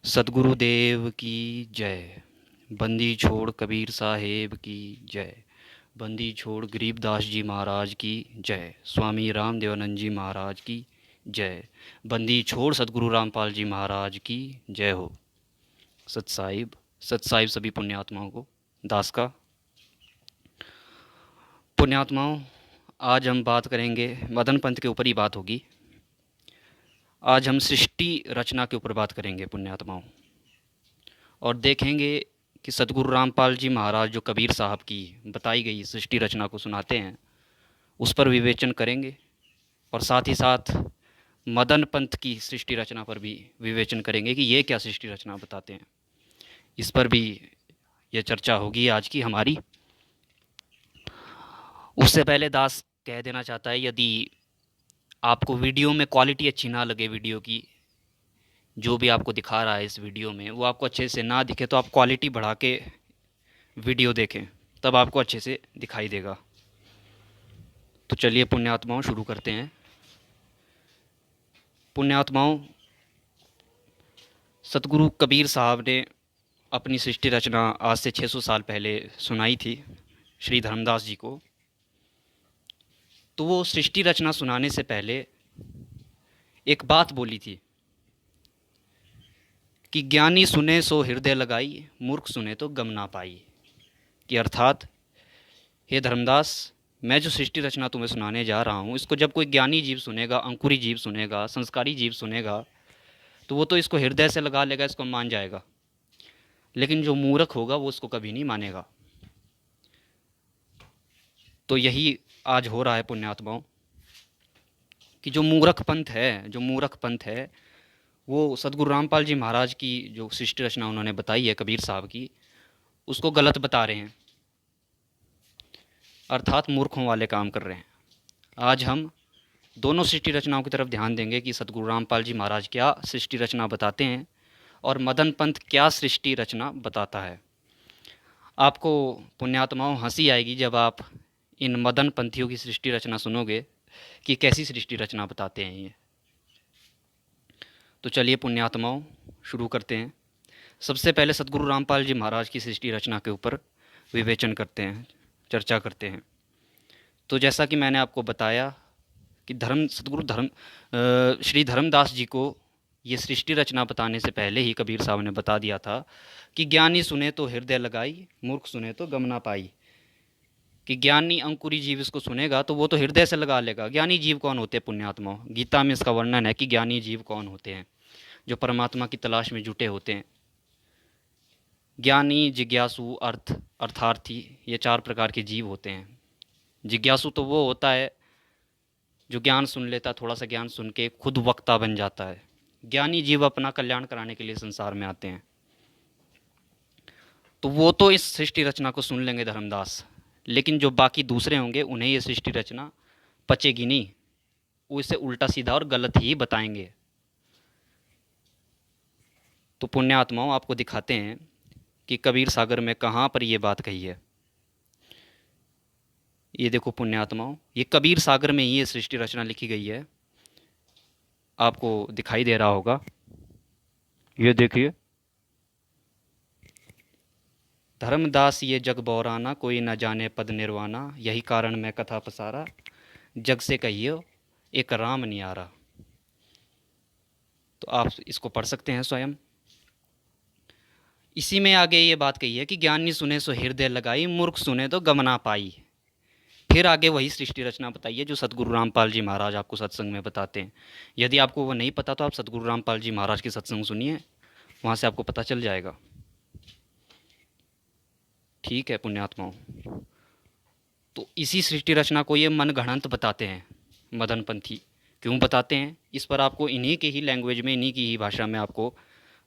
सद्गुरुदेव की जय। बंदी छोड़ कबीर साहेब की जय। बंदी छोड़ गरीबदास जी महाराज की जय। स्वामी रामदेवानंद जी महाराज की जय। बंदी छोड़ सद्गुरु रामपाल जी महाराज की जय हो। सत साहिब, सत साहिब सभी पुण्यात्माओं को दास का। पुण्यात्माओं, आज हम बात करेंगे, मदन पंथ के ऊपर ही बात होगी। आज हम सृष्टि रचना के ऊपर बात करेंगे पुण्यात्माओं, और देखेंगे कि सतगुरु रामपाल जी महाराज जो कबीर साहब की बताई गई सृष्टि रचना को सुनाते हैं, उस पर विवेचन करेंगे। और साथ ही साथ मदन पंथ की सृष्टि रचना पर भी विवेचन करेंगे कि ये क्या सृष्टि रचना बताते हैं। इस पर भी ये चर्चा होगी आज की हमारी। उससे पहले दास कह देना चाहता है, यदि आपको वीडियो में क्वालिटी अच्छी ना लगे, वीडियो की जो भी आपको दिखा रहा है इस वीडियो में वो आपको अच्छे से ना दिखे, तो आप क्वालिटी बढ़ा के वीडियो देखें, तब आपको अच्छे से दिखाई देगा। तो चलिए पुण्यात्माओं, शुरू करते हैं। पुण्यात्माओं, सतगुरु कबीर साहब ने अपनी सृष्टि रचना आज से 600 साल पहले सुनाई थी श्री धर्मदास जी को। तो वो सृष्टि रचना सुनाने से पहले एक बात बोली थी कि ज्ञानी सुने सो हृदय लगाई, मूर्ख सुने तो गम ना पाई। कि अर्थात, हे धर्मदास, मैं जो सृष्टि रचना तुम्हें सुनाने जा रहा हूँ, इसको जब कोई ज्ञानी जीव सुनेगा, अंकुरी जीव सुनेगा, संस्कारी जीव सुनेगा, तो वो तो इसको हृदय से लगा लेगा, इसको मान जाएगा। लेकिन जो मूर्ख होगा वो इसको कभी नहीं मानेगा। तो यही आज हो रहा है पुण्यात्माओं, कि जो मूर्ख पंथ है वो सतगुरु रामपाल जी महाराज की जो सृष्टि रचना उन्होंने बताई है कबीर साहब की, उसको गलत बता रहे हैं, अर्थात मूर्खों वाले काम कर रहे हैं। आज हम दोनों सृष्टि रचनाओं की तरफ ध्यान देंगे कि सतगुरु रामपाल जी महाराज क्या सृष्टि रचना बताते हैं और मदन पंथ क्या सृष्टि रचना बताता है। आपको पुण्यात्माओं हंसी आएगी जब आप इन मदन पंथियों की सृष्टि रचना सुनोगे कि कैसी सृष्टि रचना बताते हैं ये। तो चलिए पुण्यात्माओं, शुरू करते हैं। सबसे पहले सतगुरु रामपाल जी महाराज की सृष्टि रचना के ऊपर विवेचन करते हैं, चर्चा करते हैं। तो जैसा कि मैंने आपको बताया कि श्री धर्मदास जी को ये सृष्टि रचना बताने से पहले ही कबीर साहब ने बता दिया था कि ज्ञानी सुने तो हृदय लगाई, मूर्ख सुने तो गम ना पाई। कि ज्ञानी अंकुरी जीव इसको सुनेगा तो वो तो हृदय से लगा लेगा। ज्ञानी जीव कौन होते हैं पुण्यात्माओं? गीता में इसका वर्णन है कि ज्ञानी जीव कौन होते हैं, जो परमात्मा की तलाश में जुटे होते हैं। ज्ञानी, जिज्ञासु, अर्थार्थी, ये 4 प्रकार के जीव होते हैं। जिज्ञासु तो वो होता है जो ज्ञान सुन लेता, थोड़ा सा ज्ञान सुन के खुद वक्ता बन जाता है। ज्ञानी जीव अपना कल्याण कराने के लिए संसार में आते हैं। तो वो तो इस सृष्टि रचना को सुन लेंगे धर्मदास, लेकिन जो बाकी दूसरे होंगे उन्हें ये सृष्टि रचना पचेगी नहीं, वो इसे उल्टा सीधा और गलत ही बताएंगे। तो पुण्यात्माओं, आपको दिखाते हैं कि कबीर सागर में कहाँ पर ये बात कही है। ये देखो पुण्यात्माओं, ये कबीर सागर में ही ये सृष्टि रचना लिखी गई है। आपको दिखाई दे रहा होगा, ये देखिए। धर्मदास ये जग बौराना, कोई न जाने पद निर्वाणा, यही कारण मैं कथा पसारा, जग से कहियो एक राम नियारा। तो आप इसको पढ़ सकते हैं स्वयं। इसी में आगे ये बात कही है कि ज्ञानी सुने सो हृदय लगाई, मूर्ख सुने तो गम ना पाई। फिर आगे वही सृष्टि रचना बताइए जो सतगुरु रामपाल जी महाराज आपको सत्संग में बताते हैं। यदि आपको वो नहीं पता तो आप सतगुरु रामपाल जी महाराज की सत्संग सुनिए, वहाँ से आपको पता चल जाएगा। ठीक है पुण्यात्माओं, तो इसी सृष्टि रचना को ये मन गढ़ंत बताते हैं मदन पंथी। क्यों बताते हैं, इस पर आपको इन्हीं के ही लैंग्वेज में, इन्हीं की ही भाषा में आपको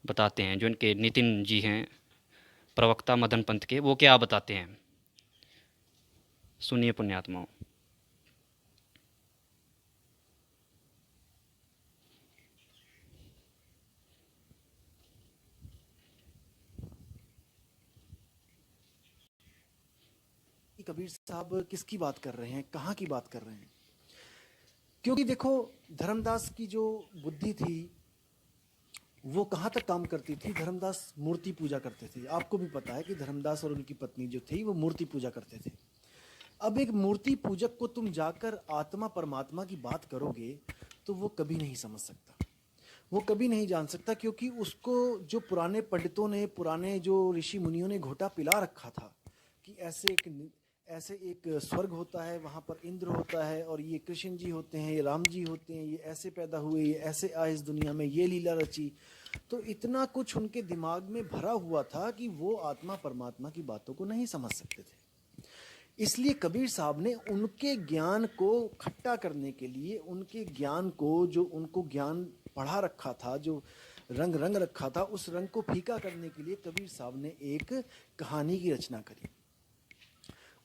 बताते हैं। जो इनके नितिन जी हैं, प्रवक्ता मदन पंथ के, वो क्या बताते हैं, सुनिए पुण्यात्माओं। कि कबीर साहब किसकी बात कर रहे हैं, कहाँ की बात कर रहे हैं। क्योंकि देखो, धर्मदास की जो बुद्धि थी वो कहाँ तक काम करती थी? धर्मदास मूर्ति पूजा करते थे। आपको भी पता है कि धर्मदास और उनकी पत्नी जो थी वो मूर्ति पूजा करते थे। अब एक मूर्ति पूजक को तुम जाकर आत्मा परमात्मा की बात करोगे तो वो कभी नहीं समझ सकता, वो कभी नहीं जान सकता, क्योंकि उसको जो पुराने पंडितों ने, पुराने जो ऋषि मुनियों ने घोटा पिला रखा था कि ऐसे एक स्वर्ग होता है, वहाँ पर इंद्र होता है और ये कृष्ण जी होते हैं, ये राम जी होते हैं, ये ऐसे पैदा हुए, ये ऐसे आए इस दुनिया में, ये लीला रची। तो इतना कुछ उनके दिमाग में भरा हुआ था कि वो आत्मा परमात्मा की बातों को नहीं समझ सकते थे। इसलिए कबीर साहब ने उनके ज्ञान को खट्टा करने के लिए, उनके ज्ञान को, जो उनको ज्ञान पढ़ा रखा था, जो रंग रंग रखा था, उस रंग को फीका करने के लिए कबीर साहब ने एक कहानी की रचना करी।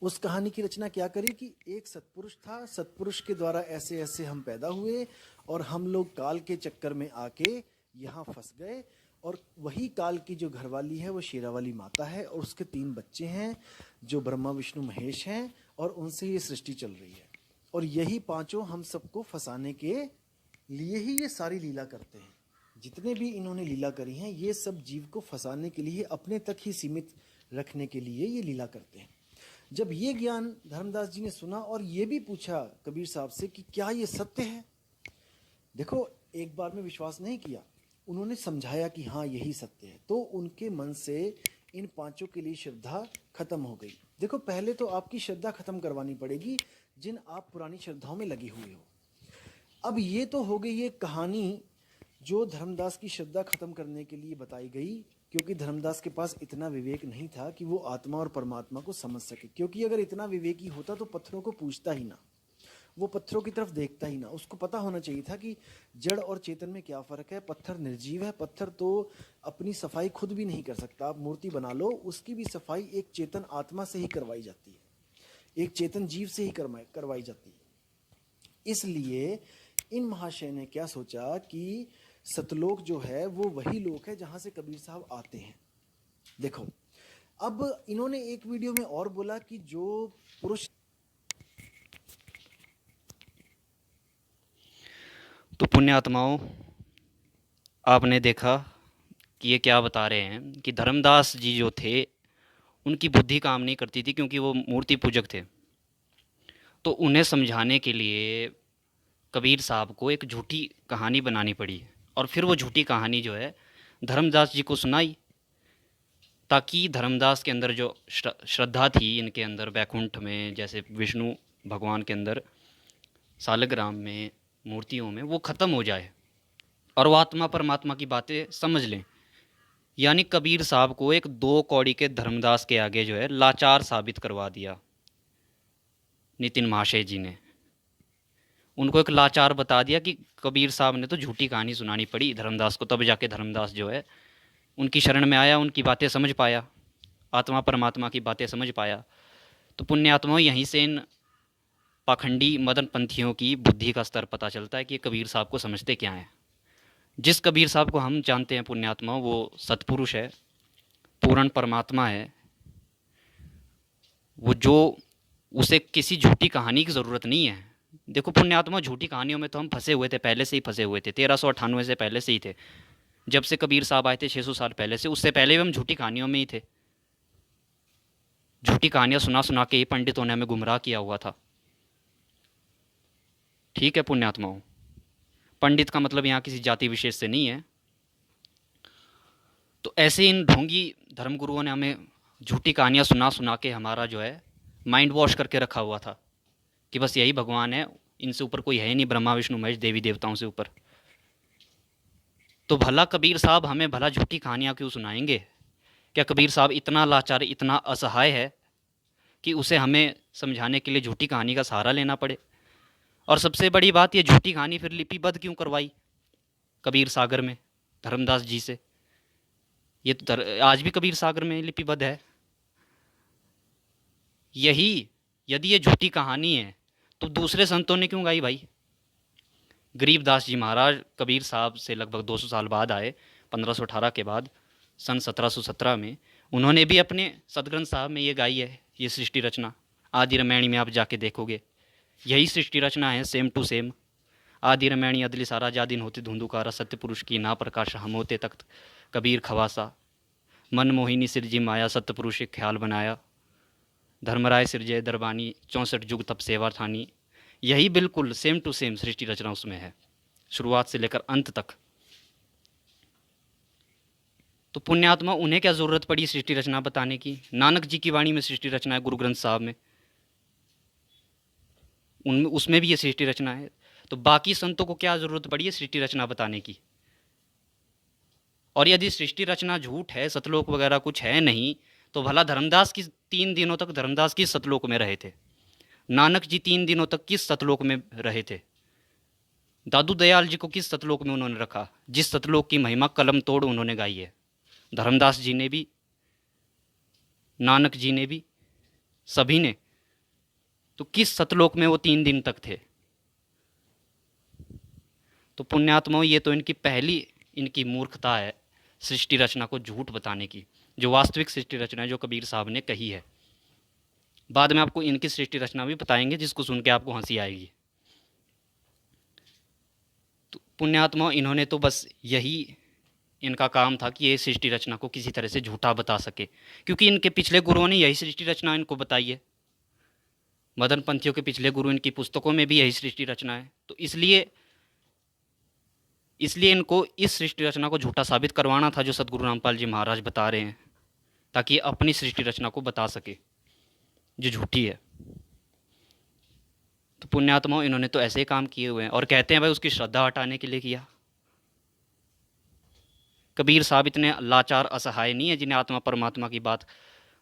उस कहानी की रचना क्या करी कि एक सत्पुरुष था, सत्पुरुष के द्वारा ऐसे ऐसे हम पैदा हुए और हम लोग काल के चक्कर में आके यहाँ फंस गए, और वही काल की जो घरवाली है वो शेरावाली माता है, और उसके 3 बच्चे हैं जो ब्रह्मा विष्णु महेश हैं, और उनसे ये सृष्टि चल रही है। और यही पांचों हम सबको फंसाने के लिए ही ये सारी लीला करते हैं। जितने भी इन्होंने लीला करी हैं, ये सब जीव को फंसाने के लिए, अपने तक ही सीमित रखने के लिए ये लीला करते हैं। जब ये ज्ञान धर्मदास जी ने सुना और ये भी पूछा कबीर साहब से कि क्या ये सत्य है, देखो एक बार में विश्वास नहीं किया, उन्होंने समझाया कि हाँ यही सत्य है, तो उनके मन से इन पांचों के लिए श्रद्धा खत्म हो गई। देखो पहले तो आपकी श्रद्धा खत्म करवानी पड़ेगी जिन आप पुरानी श्रद्धाओं में लगे हुए हो। अब ये तो हो गई ये कहानी जो धर्मदास की श्रद्धा खत्म करने के लिए बताई गई, क्योंकि धर्मदास के पास इतना विवेक नहीं था कि वो आत्मा और परमात्मा को समझ सके। क्योंकि अगर इतना विवेकी होता तो पत्थरों को पूछता ही ना, वो पत्थरों की तरफ देखता ही ना। उसको पता होना चाहिए था कि जड़ और चेतन में क्या फ़र्क है। पत्थर निर्जीव है, पत्थर तो अपनी सफाई खुद भी नहीं कर सकता। आप मूर्ति बना लो, उसकी भी सफाई एक चेतन आत्मा से ही करवाई जाती है, एक चेतन जीव से ही करवाई जाती है। इसलिए इन महाशय ने क्या सोचा कि सतलोक जो है वो वही लोक है जहाँ से कबीर साहब आते हैं। देखो अब इन्होंने एक वीडियो में और बोला कि जो पुरुष, तो पुण्यात्माओं, आपने देखा कि ये क्या बता रहे हैं कि धर्मदास जी जो थे उनकी बुद्धि काम नहीं करती थी, क्योंकि वो मूर्ति पूजक थे। तो उन्हें समझाने के लिए कबीर साहब को एक झूठी कहानी बनानी पड़ी, और फिर वो झूठी कहानी जो है धर्मदास जी को सुनाई, ताकि धर्मदास के अंदर जो श्रद्धा थी इनके अंदर वैकुंठ में, जैसे विष्णु भगवान के अंदर सालग्राम में, मूर्तियों में, वो ख़त्म हो जाए और वो आत्मा परमात्मा की बातें समझ लें। यानी कबीर साहब को एक 2 कौड़ी के धर्मदास के आगे जो है लाचार साबित करवा दिया नितिन महाशय जी ने। उनको एक लाचार बता दिया कि कबीर साहब ने तो झूठी कहानी सुनानी पड़ी धर्मदास को, तब जाके धर्मदास जो है उनकी शरण में आया, उनकी बातें समझ पाया, आत्मा परमात्मा की बातें समझ पाया। तो पुण्यात्माओं, यहीं से इन पाखंडी मदन पंथियों की बुद्धि का स्तर पता चलता है कि ये कबीर साहब को समझते क्या हैं। जिस कबीर साहब को हम जानते हैं पुण्यात्माओं, वो सत्पुरुष है, पूर्ण परमात्मा है। वो जो, उसे किसी झूठी कहानी की ज़रूरत नहीं है। देखो पुण्यात्मा, झूठी कहानियों में तो हम फंसे हुए थे, पहले से ही फंसे हुए थे, 1398 से पहले से ही थे। जब से कबीर साहब आए थे 600 साल पहले से, उससे पहले भी हम झूठी कहानियों में ही थे। झूठी कहानियाँ सुना सुना के ही पंडितों ने हमें गुमराह किया हुआ था। ठीक है पुण्यात्माओं, पंडित का मतलब यहाँ किसी जाति विशेष से नहीं है। तो ऐसे इन ढोंगी धर्मगुरुओं ने हमें झूठी कहानियाँ सुना सुना के हमारा जो है माइंड वॉश करके रखा हुआ था कि बस यही भगवान है, इनसे ऊपर कोई है ही नहीं, ब्रह्मा विष्णु महेश, देवी देवताओं से ऊपर। तो भला कबीर साहब हमें भला झूठी कहानियाँ क्यों सुनाएंगे? क्या कबीर साहब इतना लाचार, इतना असहाय है कि उसे हमें समझाने के लिए झूठी कहानी का सहारा लेना पड़े? और सबसे बड़ी बात, ये झूठी कहानी फिर लिपिबद्ध क्यों करवाई कबीर सागर में धर्मदास जी से? ये तो आज भी कबीर सागर में लिपिबद्ध है। यही यदि ये झूठी कहानी है तो दूसरे संतों ने क्यों गाई भाई? गरीबदास जी महाराज कबीर साहब से लगभग 200 साल बाद आए, 1518 के बाद, सन 1717 में। उन्होंने भी अपने सदग्रंथ साहब में ये गाई है, ये सृष्टि रचना। आदि रामायणी में आप जाके देखोगे, यही सृष्टि रचना है, सेम टू सेम। आदि रमैणी अदली सारा जादिन होते धुंधुकारा, सत्य पुरुष की ना प्रकाश हम होते तख्त कबीर खवासा, मन मोहिनी सिरजी माया सत्य पुरुष एक ख्याल बनाया, धर्मराय सिरजय दरबानी 64 जुग तप सेवा ठानी। यही बिल्कुल सेम टू सेम सृष्टि रचना उसमें है, शुरुआत से लेकर अंत तक। तो पुण्यात्मा उन्हें क्या ज़रूरत पड़ी सृष्टि रचना बताने की? नानक जी की वाणी में सृष्टि रचना है, गुरु ग्रंथ साहब में, उनमें उसमें भी ये सृष्टि रचना है। तो बाकी संतों को क्या ज़रूरत पड़ी है सृष्टि रचना बताने की? और यदि सृष्टि रचना झूठ है, सतलोक वगैरह कुछ है नहीं, तो भला धर्मदास की 3 दिनों तक धर्मदास किस सतलोक में रहे थे? नानक जी 3 दिनों तक किस सतलोक में रहे थे? दादू दयाल जी को किस सतलोक में उन्होंने रखा, जिस सतलोक की महिमा कलम तोड़ उन्होंने गाई है? धर्मदास जी ने भी, नानक जी ने भी, सभी ने। तो किस सतलोक में वो 3 दिन तक थे? तो पुण्यात्माओं, ये तो इनकी मूर्खता है सृष्टि रचना को झूठ बताने की, जो वास्तविक सृष्टि रचना है जो कबीर साहब ने कही है। बाद में आपको इनकी सृष्टि रचना भी बताएंगे जिसको सुन के आपको हंसी आएगी। तो पुण्यात्माओं, इन्होंने तो बस यही इनका काम था कि ये सृष्टि रचना को किसी तरह से झूठा बता सके, क्योंकि इनके पिछले गुरुओं ने यही सृष्टि रचना इनको बताई है। मदन पंथियों के पिछले गुरु, इनकी पुस्तकों में भी यही सृष्टि रचना है। तो इसलिए इनको इस सृष्टि रचना को झूठा साबित करवाना था जो सतगुरु रामपाल जी महाराज बता रहे हैं, ताकि अपनी सृष्टि रचना को बता सके जो झूठी है। तो पुण्यात्माओं, इन्होंने तो ऐसे ही काम किए हुए हैं और कहते हैं भाई उसकी श्रद्धा हटाने के लिए किया। कबीर साहब इतने लाचार असहाय नहीं है जिन्हें आत्मा परमात्मा की बात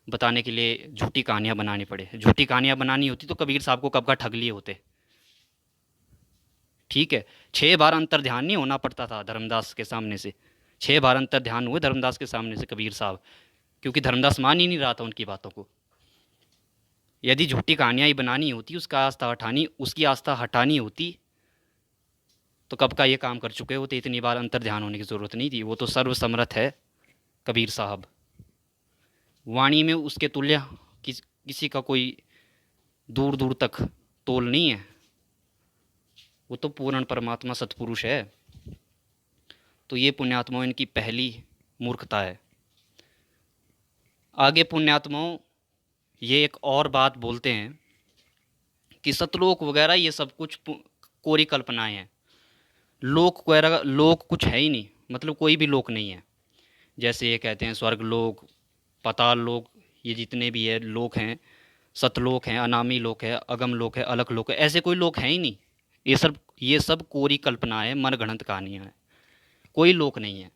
बताने के लिए झूठी कहानियां बनानी पड़े। झूठी कहानियां बनानी होती तो कबीर साहब को कब का ठग लिए होते। ठीक है, 6 बार अंतर ध्यान नहीं होना पड़ता था धर्मदास के सामने से। 6 बार अंतर ध्यान हुए धर्मदास के सामने से कबीर साहब, क्योंकि धर्मदास मान ही नहीं रहा था उनकी बातों को। यदि झूठी कहानियां ही बनानी होती, उसकी आस्था हटानी होती, तो कब का ये काम कर चुके होते। इतनी बार अंतर ध्यान होने की ज़रूरत नहीं थी। वो तो सर्वसमर्थ है कबीर साहब, वाणी में उसके तुल्य किसी का कोई दूर दूर तक तोल नहीं है। वो तो पूर्ण परमात्मा सतपुरुष है। तो ये पुण्यात्माओं इनकी पहली मूर्खता है। आगे पुण्यात्माओं ये एक और बात बोलते हैं कि सतलोक वगैरह ये सब कुछ कोरी कल्पनाएं हैं। लोक वगैरह, लोक कुछ है ही नहीं, मतलब कोई भी लोक नहीं है। जैसे ये कहते हैं स्वर्ग लोक, पाताल लोक, ये जितने भी है लोक हैं, सतलोक हैं, अनामी लोक है, अगम लोक है, अलख लोक है, ऐसे कोई लोक है ही नहीं। ये सब कोरी कल्पना है, मनगढ़ंत कहानियाँ हैं, कोई लोक नहीं है।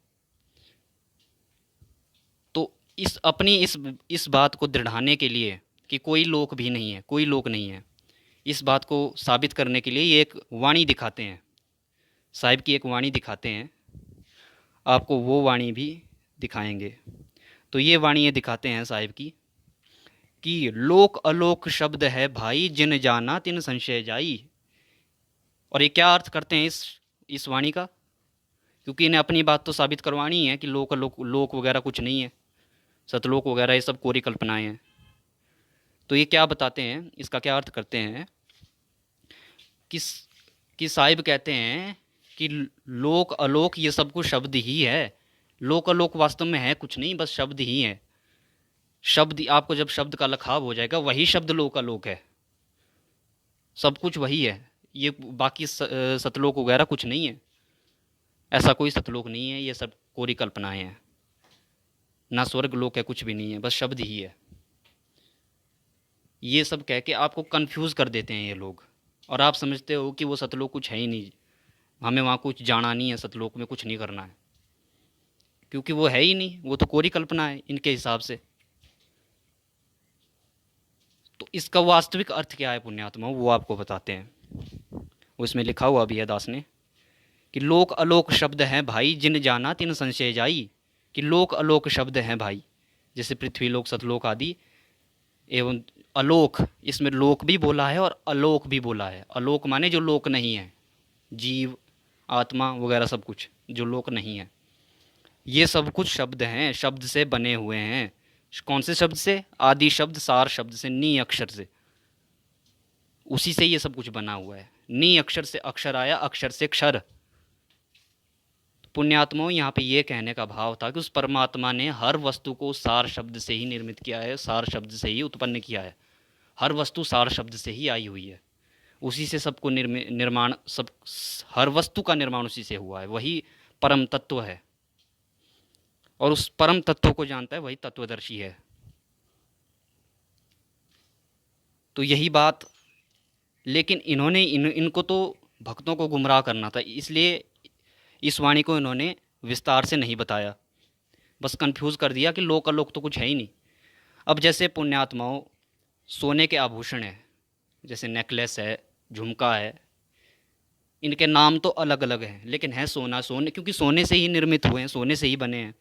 तो इस बात को दृढ़ाने के लिए कि कोई लोक भी नहीं है, कोई लोक नहीं है, इस बात को साबित करने के लिए ये एक वाणी दिखाते हैं, साहिब की एक वाणी दिखाते हैं। आपको वो वाणी भी दिखाएंगे। तो ये वाणी ये दिखाते हैं साहिब की कि लोक अलोक शब्द है भाई, जिन जाना तिन संशय जाई। और ये क्या अर्थ करते हैं इस वाणी का? क्योंकि इन्हें अपनी बात तो साबित करवानी है कि लोक वगैरह कुछ नहीं है, सतलोक वगैरह ये सब कोरी कल्पनाएं हैं। तो ये क्या बताते हैं, इसका क्या अर्थ करते हैं कि साहिब कहते हैं कि लोक अलोक ये सब कुछ शब्द ही है। लोक अलोक वास्तव में है कुछ नहीं, बस शब्द ही है। शब्द, आपको जब शब्द का लखाव हो जाएगा, वही शब्द लोक अलोक है, सब कुछ वही है। ये बाकी सतलोक वगैरह कुछ नहीं है, ऐसा कोई सतलोक नहीं है, ये सब कोरी कल्पनाएं हैं। ना स्वर्ग लोक है, कुछ भी नहीं है, बस शब्द ही है। ये सब कह के आपको कंफ्यूज कर देते हैं ये लोग, और आप समझते हो कि वो सतलोक कुछ है ही नहीं, हमें वहाँ कुछ जाना नहीं है, सतलोक में कुछ नहीं करना है, क्योंकि वो है ही नहीं, वो तो कोरी कल्पना है इनके हिसाब से। तो इसका वास्तविक अर्थ क्या है पुण्यात्मा, वो आपको बताते हैं। वो इसमें लिखा हुआ भी है दास ने कि लोक अलोक शब्द हैं भाई, जिन जाना तिन संशय जाई। कि लोक अलोक शब्द हैं भाई, जैसे पृथ्वी लोक, सतलोक आदि, एवं अलोक, इसमें लोक भी बोला है और अलोक भी बोला है। अलोक माने जो लोक नहीं है, जीव आत्मा वगैरह सब कुछ जो लोक नहीं है। ये सब कुछ शब्द हैं, शब्द से बने हुए हैं। कौन से शब्द से? आदि शब्द, सार शब्द से, नी अक्षर से, उसी से ये सब कुछ बना हुआ है। नी अक्षर से अक्षर आया, अक्षर से क्षर। पुण्यात्माओं, यहाँ पे ये कहने का भाव था कि उस परमात्मा ने हर वस्तु को सार शब्द से ही निर्मित किया है, सार शब्द से ही उत्पन्न किया है। हर वस्तु सार शब्द से ही आई हुई है, उसी से सबको निर्माण, सब हर वस्तु का निर्माण उसी से हुआ है। वही परम तत्व है, और उस परम तत्व को जानता है वही तत्वदर्शी है। तो यही बात, लेकिन इन्होंने इनको तो भक्तों को गुमराह करना था, इसलिए इस वाणी को इन्होंने विस्तार से नहीं बताया, बस कंफ्यूज कर दिया कि लोक अलोक तो कुछ है ही नहीं। अब जैसे पुण्यात्माओं, सोने के आभूषण है, जैसे नेकलेस है, झुमका है, इनके नाम तो अलग अलग हैं, लेकिन है सोना, सोने, क्योंकि सोने से ही निर्मित हुए हैं, सोने से ही बने हैं।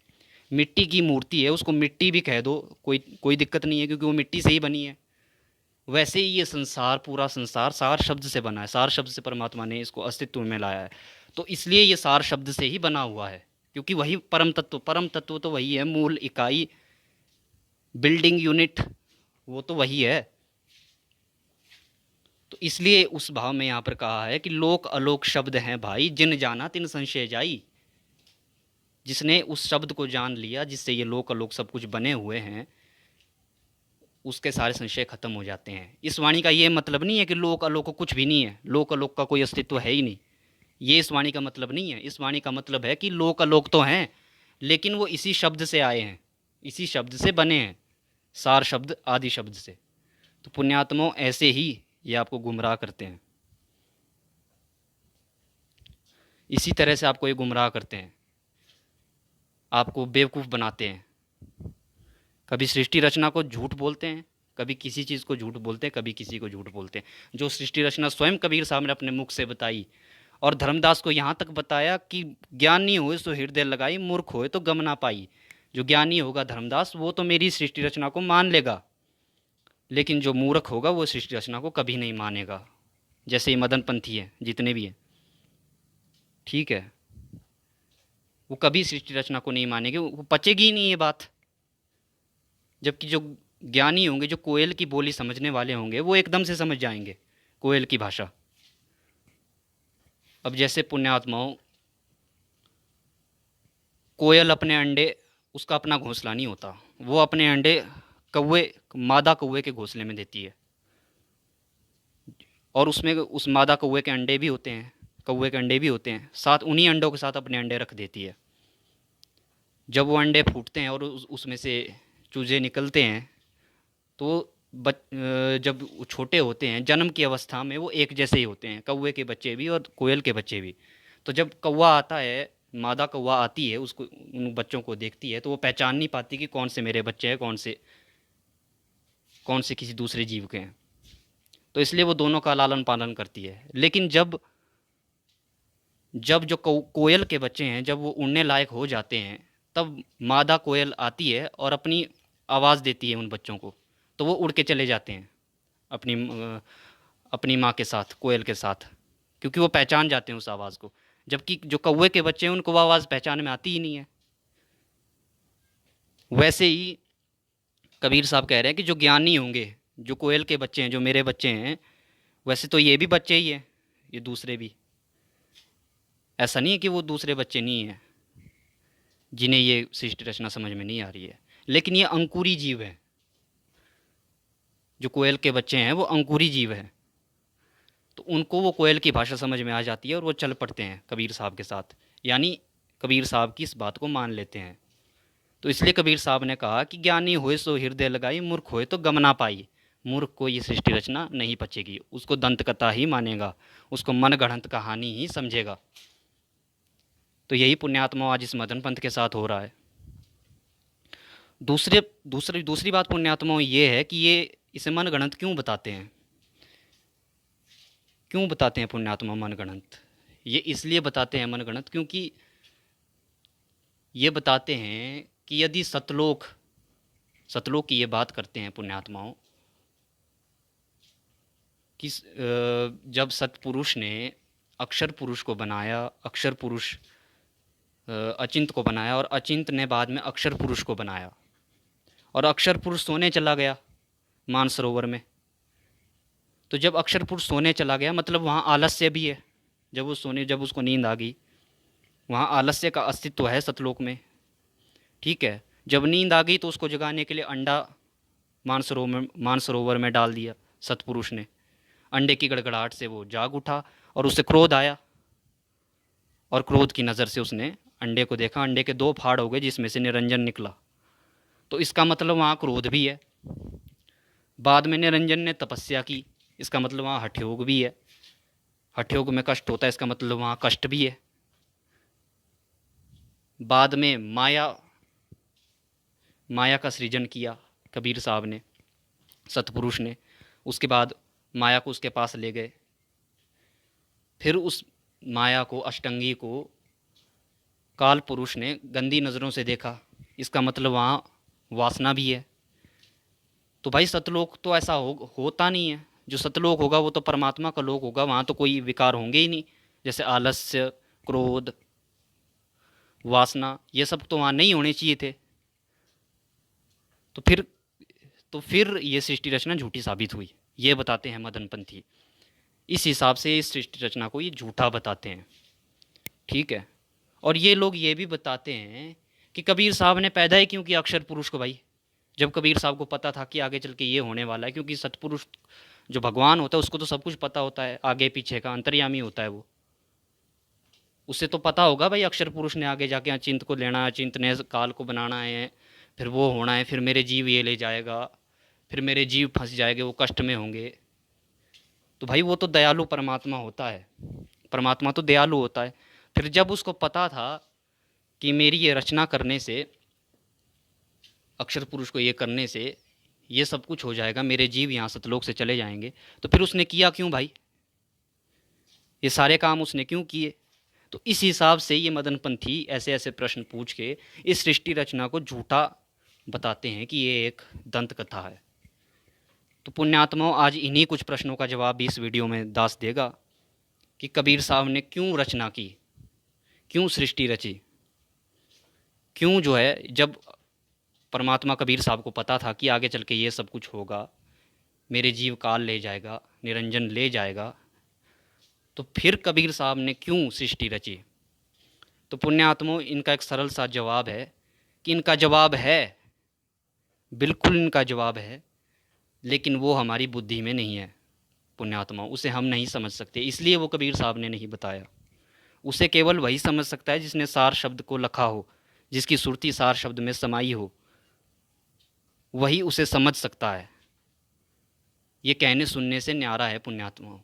मिट्टी की मूर्ति है, उसको मिट्टी भी कह दो, कोई दिक्कत नहीं है, क्योंकि वो मिट्टी से ही बनी है। वैसे ही ये संसार, पूरा संसार सार शब्द से बना है, सार शब्द से परमात्मा ने इसको अस्तित्व में लाया है। तो इसलिए ये सार शब्द से ही बना हुआ है, क्योंकि वही परम तत्व तो वही है, मूल इकाई, बिल्डिंग यूनिट, वो तो वही है। तो इसलिए उस भाव में यहाँ पर कहा है कि लोक अलोक शब्द हैं भाई, जिन जाना तिन संशय जाई। जिसने उस शब्द को जान लिया, जिससे ये लोक अलोक सब कुछ बने हुए हैं, उसके सारे संशय खत्म हो जाते हैं। इस वाणी का ये मतलब नहीं है कि लोक अलोक कुछ भी नहीं है, लोक अलोक का कोई अस्तित्व है ही नहीं, ये इस वाणी का मतलब नहीं है। इस वाणी का मतलब है कि लोक अलोक तो हैं, लेकिन वो इसी शब्द से आए हैं, इसी शब्द से बने हैं, सार शब्द आदि शब्द से। तो पुण्यात्माओं, ऐसे ही ये आपको गुमराह करते हैं, इसी तरह से आपको ये गुमराह करते हैं, आपको बेवकूफ़ बनाते हैं। कभी सृष्टि रचना को झूठ बोलते हैं, कभी किसी चीज़ को झूठ बोलते हैं, कभी किसी को झूठ बोलते हैं। जो सृष्टि रचना स्वयं कबीर साहब ने अपने मुख से बताई, और धर्मदास को यहाँ तक बताया कि ज्ञानी होए सो हृदय लगाई, मूर्ख होए तो गम ना पाई। जो ज्ञानी होगा धर्मदास, वो तो मेरी सृष्टि रचना को मान लेगा, लेकिन जो मूर्ख होगा वो सृष्टि रचना को कभी नहीं मानेगा। जैसे ये मदन पंथी है, जितने भी हैं, ठीक है, वो कभी सृष्टि रचना को नहीं मानेंगे, वो पचेगी ही नहीं ये बात। जबकि जो ज्ञानी होंगे, जो कोयल की बोली समझने वाले होंगे, वो एकदम से समझ जाएंगे कोयल की भाषा। अब जैसे पुण्यात्माओं, कोयल अपने अंडे, उसका अपना घोंसला नहीं होता, वो अपने अंडे कौवे, मादा कौवे के घोंसले में देती है, और उसमें उस मादा कौवे के अंडे भी होते हैं, कौवे के अंडे भी होते हैं, साथ उन्हीं अंडों के साथ अपने अंडे रख देती है। जब वो अंडे फूटते हैं और उसमें से चूजे निकलते हैं, तो जब वो छोटे होते हैं, जन्म की अवस्था में वो एक जैसे ही होते हैं, कौवे के बच्चे भी और कोयल के बच्चे भी। तो जब कौवा आता है, मादा कौवा आती है, उसको, उन बच्चों को देखती है, तो वो पहचान नहीं पाती कि कौन से मेरे बच्चे हैं, कौन से किसी दूसरे जीव के हैं। तो इसलिए वो दोनों का लालन पालन करती है। लेकिन जब जो कोयल के बच्चे हैं, जब वो उड़ने लायक हो जाते हैं, तब मादा कोयल आती है और अपनी आवाज़ देती है उन बच्चों को, तो वो उड़ के चले जाते हैं अपनी माँ के साथ, कोयल के साथ, क्योंकि वो पहचान जाते हैं उस आवाज़ को। जबकि जो कौवे के बच्चे हैं, उनको वो आवाज़ पहचान में आती ही नहीं है। वैसे ही कबीर साहब कह रहे हैं कि जो ज्ञानी होंगे, जो कोयल के बच्चे हैं, जो मेरे बच्चे हैं, वैसे तो ये भी बच्चे ही हैं, ये दूसरे भी, ऐसा नहीं है कि वो दूसरे बच्चे नहीं हैं जिन्हें ये सृष्टि रचना समझ में नहीं आ रही है, लेकिन ये अंकुरी जीव है। जो कोयल के बच्चे हैं वो अंकुरी जीव है, तो उनको वो कोयल की भाषा समझ में आ जाती है और वो चल पड़ते हैं कबीर साहब के साथ, यानी कबीर साहब की इस बात को मान लेते हैं। तो इसलिए कबीर साहब ने कहा कि ज्ञानी होए सो हृदय लगाई, मूर्ख होए तो गम ना पाई। मूर्ख को ये सृष्टि रचना नहीं पचेगी, उसको दंत कथा ही मानेगा, उसको मन गढ़ंत कहानी ही समझेगा। तो यही पुण्यात्मा आज इस मदन पंथ के साथ हो रहा है। दूसरी बात पुण्यात्माओं ये है कि ये इसे मन गणंत क्यों बताते हैं, क्यों बताते हैं पुण्यात्मा मन गणंत? ये इसलिए बताते हैं मन गणंत, क्योंकि ये बताते हैं कि यदि सतलोक की ये बात करते हैं पुण्यात्माओं कि जब सतपुरुष ने अक्षर पुरुष को बनाया, अक्षर पुरुष अचिंत को बनाया, और अचिंत ने बाद में अक्षर पुरुष को बनाया, और अक्षर पुरुष सोने चला गया मानसरोवर में, तो जब अक्षर पुरुष सोने चला गया, मतलब वहाँ आलस्य भी है। जब उसको नींद आ गई, वहाँ आलस्य का अस्तित्व है सतलोक में। ठीक है। जब नींद आ गई तो उसको जगाने के लिए अंडा मानसरोवर में डाल दिया सतपुरुष ने। अंडे की गड़गड़ाहट से वो जाग उठा और उसे क्रोध आया, और क्रोध की नज़र से उसने अंडे को देखा। अंडे के दो फाड़ हो गए जिसमें से निरंजन निकला। तो इसका मतलब वहाँ क्रोध भी है। बाद में निरंजन ने तपस्या की, इसका मतलब वहाँ हठयोग भी है। हठयोग में कष्ट होता है, इसका मतलब वहाँ कष्ट भी है। बाद में माया का सृजन किया कबीर साहब ने, सतपुरुष ने। उसके बाद माया को उसके पास ले गए। फिर उस माया को, अष्टंगी को, काल पुरुष ने गंदी नज़रों से देखा, इसका मतलब वहाँ वासना भी है। तो भाई सतलोक तो ऐसा होता नहीं है। जो सतलोक होगा वो तो परमात्मा का लोक होगा, वहाँ तो कोई विकार होंगे ही नहीं। जैसे आलस्य, क्रोध, वासना, ये सब तो वहाँ नहीं होने चाहिए थे। तो फिर ये सृष्टि रचना झूठी साबित हुई, ये बताते हैं मदनपंथी। इस हिसाब से इस सृष्टि रचना को ये झूठा बताते हैं। ठीक है। और ये लोग ये भी बताते हैं कि कबीर साहब ने पैदा ही क्यों किया अक्षर पुरुष को भाई, जब कबीर साहब को पता था कि आगे चल के ये होने वाला है। क्योंकि सतपुरुष जो भगवान होता है उसको तो सब कुछ पता होता है, आगे पीछे का अंतर्यामी होता है वो। उसे तो पता होगा भाई अक्षर पुरुष ने आगे जाके अचिंत को लेना है, अचिंत ने काल को बनाना है, फिर वो होना है, फिर मेरे जीव ये ले जाएगा, फिर मेरे जीव फंस जाएंगे, वो कष्ट में होंगे। तो भाई वो तो दयालु परमात्मा होता है, परमात्मा तो दयालु होता है। फिर जब उसको पता था कि मेरी ये रचना करने से, अक्षर पुरुष को ये करने से ये सब कुछ हो जाएगा, मेरे जीव यहाँ सतलोक से चले जाएंगे, तो फिर उसने किया क्यों भाई? ये सारे काम उसने क्यों किए? तो इस हिसाब से ये मदनपंथी ऐसे ऐसे प्रश्न पूछ के इस सृष्टि रचना को झूठा बताते हैं कि ये एक दंत कथा है। तो पुण्यात्माओं, आज इन्हीं कुछ प्रश्नों का जवाब भी इस वीडियो में दास देगा कि कबीर साहब ने क्यों रचना की, क्यों सृष्टि रची, क्यों जो है जब परमात्मा कबीर साहब को पता था कि आगे चल के ये सब कुछ होगा, मेरे जीव काल ले जाएगा, निरंजन ले जाएगा, तो फिर कबीर साहब ने क्यों सृष्टि रची? तो पुण्यात्माओं, इनका एक सरल सा जवाब है कि इनका जवाब है, बिल्कुल इनका जवाब है, लेकिन वो हमारी बुद्धि में नहीं है पुण्यात्माओं, उसे हम नहीं समझ सकते, इसलिए वो कबीर साहब ने नहीं बताया। उसे केवल वही समझ सकता है जिसने सार शब्द को लखा हो, जिसकी सुरती सार शब्द में समाई हो, वही उसे समझ सकता है। ये कहने सुनने से न्यारा है पुण्यात्माओं,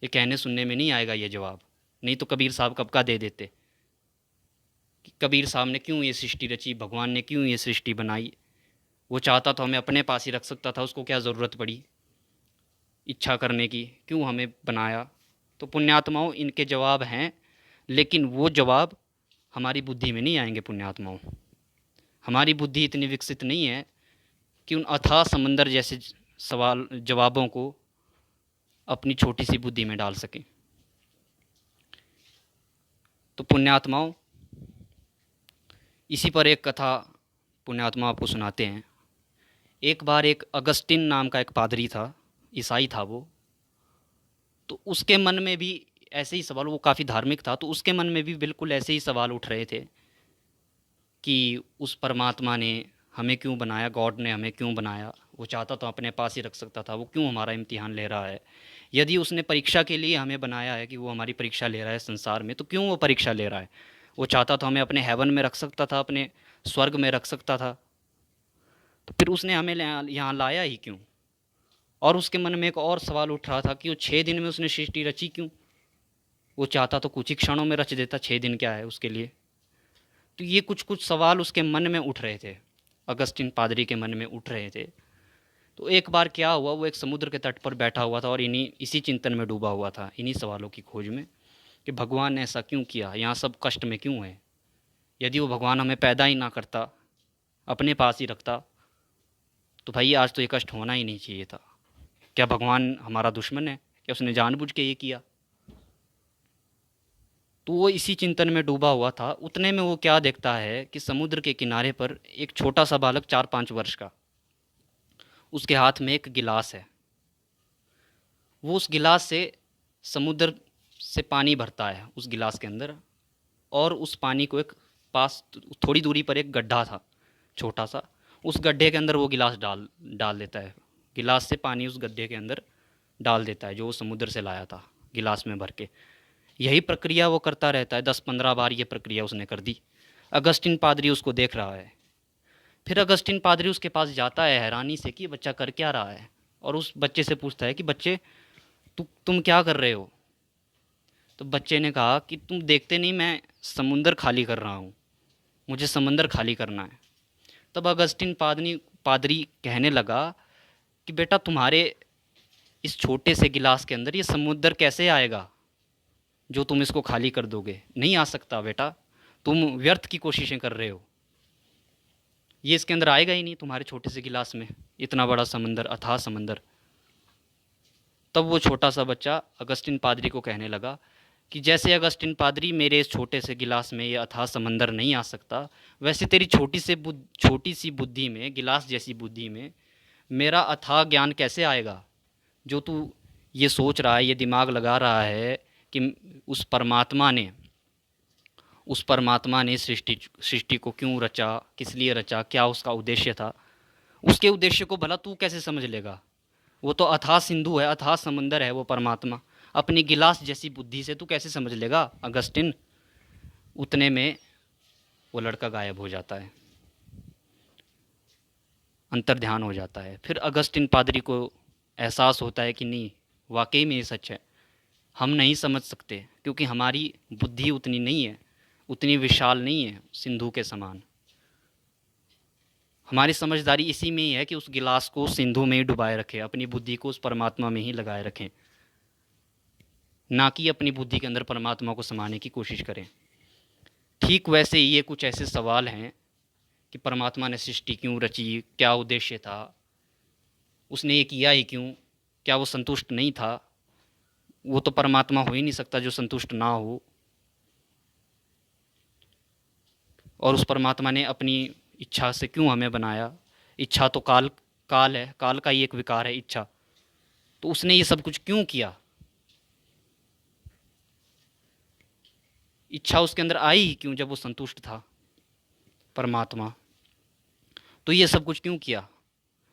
ये कहने सुनने में नहीं आएगा ये जवाब, नहीं तो कबीर साहब कब का दे देते कि कबीर साहब ने क्यों ये सृष्टि रची, भगवान ने क्यों ये सृष्टि बनाई। वो चाहता तो हमें अपने पास ही रख सकता था, उसको क्या ज़रूरत पड़ी इच्छा करने की, क्यों हमें बनाया? तो पुण्यात्माओं, इनके जवाब हैं, लेकिन वो जवाब हमारी बुद्धि में नहीं आएंगे पुण्यात्माओं। हमारी बुद्धि इतनी विकसित नहीं है कि उन अथाह समंदर जैसे सवाल जवाबों को अपनी छोटी सी बुद्धि में डाल सकें। तो पुण्यात्माओं, इसी पर एक कथा पुण्यात्मा आपको सुनाते हैं। एक बार एक अगस्टिन नाम का एक पादरी था, ईसाई था वो। तो उसके मन में भी ऐसे ही सवाल, वो काफ़ी धार्मिक था, तो उसके मन में भी बिल्कुल ऐसे ही सवाल उठ रहे थे कि उस परमात्मा ने हमें क्यों बनाया, गॉड ने हमें क्यों बनाया? वो चाहता तो अपने पास ही रख सकता था, वो क्यों हमारा इम्तिहान ले रहा है? यदि उसने परीक्षा के लिए हमें बनाया है कि वो हमारी परीक्षा ले रहा है संसार में, तो क्यों वो परीक्षा ले रहा है? वो चाहता तो हमें अपने हेवन में रख सकता था, अपने स्वर्ग में रख सकता था, तो फिर उसने हमें यहाँ लाया ही क्यों? और उसके मन में एक और सवाल उठ रहा था कि वो 6 दिन में उसने सृष्टि रची क्यों? वो चाहता तो कुछ ही क्षणों में रच देता, 6 दिन क्या है उसके लिए? तो ये कुछ कुछ सवाल उसके मन में उठ रहे थे, अगस्टिन पादरी के मन में उठ रहे थे। तो एक बार क्या हुआ, वो एक समुद्र के तट पर बैठा हुआ था और इसी चिंतन में डूबा हुआ था, इन्हीं सवालों की खोज में कि भगवान ने ऐसा क्यों किया, यहाँ सब कष्ट में क्यों है? यदि वो भगवान हमें पैदा ही ना करता, अपने पास ही रखता, तो भाई आज तो ये कष्ट होना ही नहीं चाहिए था। क्या भगवान हमारा दुश्मन है? क्या उसने जानबूझ के ये किया? तो वो इसी चिंतन में डूबा हुआ था। उतने में वो क्या देखता है कि समुद्र के किनारे पर एक छोटा सा बालक 4-5 वर्ष का, उसके हाथ में एक गिलास है। वो उस गिलास से समुद्र से पानी भरता है उस गिलास के अंदर, और उस पानी को एक पास थोड़ी दूरी पर एक गड्ढा था छोटा सा, उस गड्ढे के अंदर वो गिलास डाल डाल देता है। गिलास से पानी उस गड्ढे के अंदर डाल देता है जो वो समुद्र से लाया था गिलास में भर के। यही प्रक्रिया वो करता रहता है, 10-15 बार ये प्रक्रिया उसने कर दी। अगस्टिन पादरी उसको देख रहा है। फिर अगस्टिन पादरी उसके पास जाता है हैरानी से कि बच्चा कर क्या रहा है, और उस बच्चे से पूछता है कि बच्चे तुम क्या कर रहे हो। तो बच्चे ने कहा कि तुम देखते नहीं मैं समुंदर खाली कर रहा हूँ, मुझे समंदर खाली करना है। तब अगस्टिन पादरी कहने लगा कि बेटा तुम्हारे इस छोटे से गिलास के अंदर ये समुद्र कैसे आएगा जो तुम इसको खाली कर दोगे। नहीं आ सकता बेटा, तुम व्यर्थ की कोशिशें कर रहे हो, ये इसके अंदर आएगा ही नहीं तुम्हारे छोटे से गिलास में, इतना बड़ा समंदर, अथाह समंदर। तब वो छोटा सा बच्चा अगस्टिन पादरी को कहने लगा कि जैसे अगस्टिन पादरी मेरे इस छोटे से गिलास में ये अथाह समंदर नहीं आ सकता, वैसे तेरी छोटी सी बुद्धि में, गिलास जैसी बुद्धि में मेरा अथाह ज्ञान कैसे आएगा। जो तू ये सोच रहा है, ये दिमाग लगा रहा है कि उस परमात्मा ने सृष्टि को क्यों रचा, किस लिए रचा, क्या उसका उद्देश्य था, उसके उद्देश्य को भला तू कैसे समझ लेगा। वो तो अथाह सिंधु है, अथाह समंदर है वो परमात्मा, अपनी गिलास जैसी बुद्धि से तू कैसे समझ लेगा अगस्टिन। उतने में वो लड़का गायब हो जाता है, अंतर्ध्यान हो जाता है। फिर अगस्टिन पादरी को एहसास होता है कि नहीं, वाकई में ये सच है, हम नहीं समझ सकते क्योंकि हमारी बुद्धि उतनी नहीं है, उतनी विशाल नहीं है सिंधु के समान। हमारी समझदारी इसी में ही है कि उस गिलास को सिंधु में ही डुबाए रखें, अपनी बुद्धि को उस परमात्मा में ही लगाए रखें, ना कि अपनी बुद्धि के अंदर परमात्मा को समाने की कोशिश करें। ठीक वैसे ही ये कुछ ऐसे सवाल हैं कि परमात्मा ने सृष्टि क्यों रची, क्या उद्देश्य था, उसने ये किया ही क्यों, क्या वो संतुष्ट नहीं था। वो तो परमात्मा हो ही नहीं सकता जो संतुष्ट ना हो। और उस परमात्मा ने अपनी इच्छा से क्यों हमें बनाया। इच्छा तो काल है, काल का ही एक विकार है इच्छा। तो उसने ये सब कुछ क्यों किया, इच्छा उसके अंदर आई ही क्यों जब वो संतुष्ट था परमात्मा। तो ये सब कुछ क्यों किया,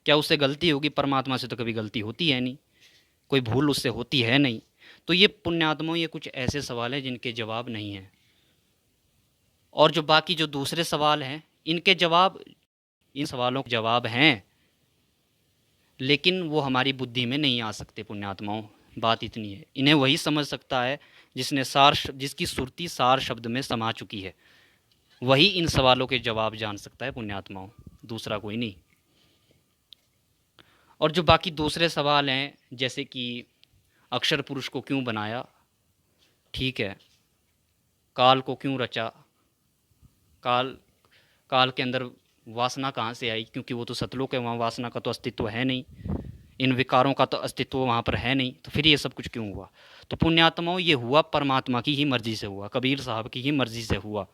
क्या उससे गलती होगी। परमात्मा से तो कभी गलती होती है नहीं, कोई भूल उससे होती है नहीं। तो ये पुण्यात्माओं, ये कुछ ऐसे सवाल हैं जिनके जवाब नहीं हैं। और जो बाकी जो दूसरे सवाल हैं, इनके जवाब, इन सवालों के जवाब हैं, लेकिन वो हमारी बुद्धि में नहीं आ सकते पुण्यात्माओं। बात इतनी है, इन्हें वही समझ सकता है जिसकी सुरती सार शब्द में समा चुकी है, वही इन सवालों के जवाब जान सकता है पुण्यात्माओं, दूसरा कोई नहीं। और जो बाकी दूसरे सवाल हैं, जैसे कि अक्षर पुरुष को क्यों बनाया, ठीक है, काल को क्यों रचा, काल काल के अंदर वासना कहाँ से आई, क्योंकि वो तो सतलोक है, वहाँ वासना का तो अस्तित्व है नहीं, इन विकारों का तो अस्तित्व वहाँ पर है नहीं, तो फिर ये सब कुछ क्यों हुआ। तो पुण्यात्माओं, ये हुआ परमात्मा की ही मर्जी से हुआ, कबीर साहब की ही मर्जी से हुआ।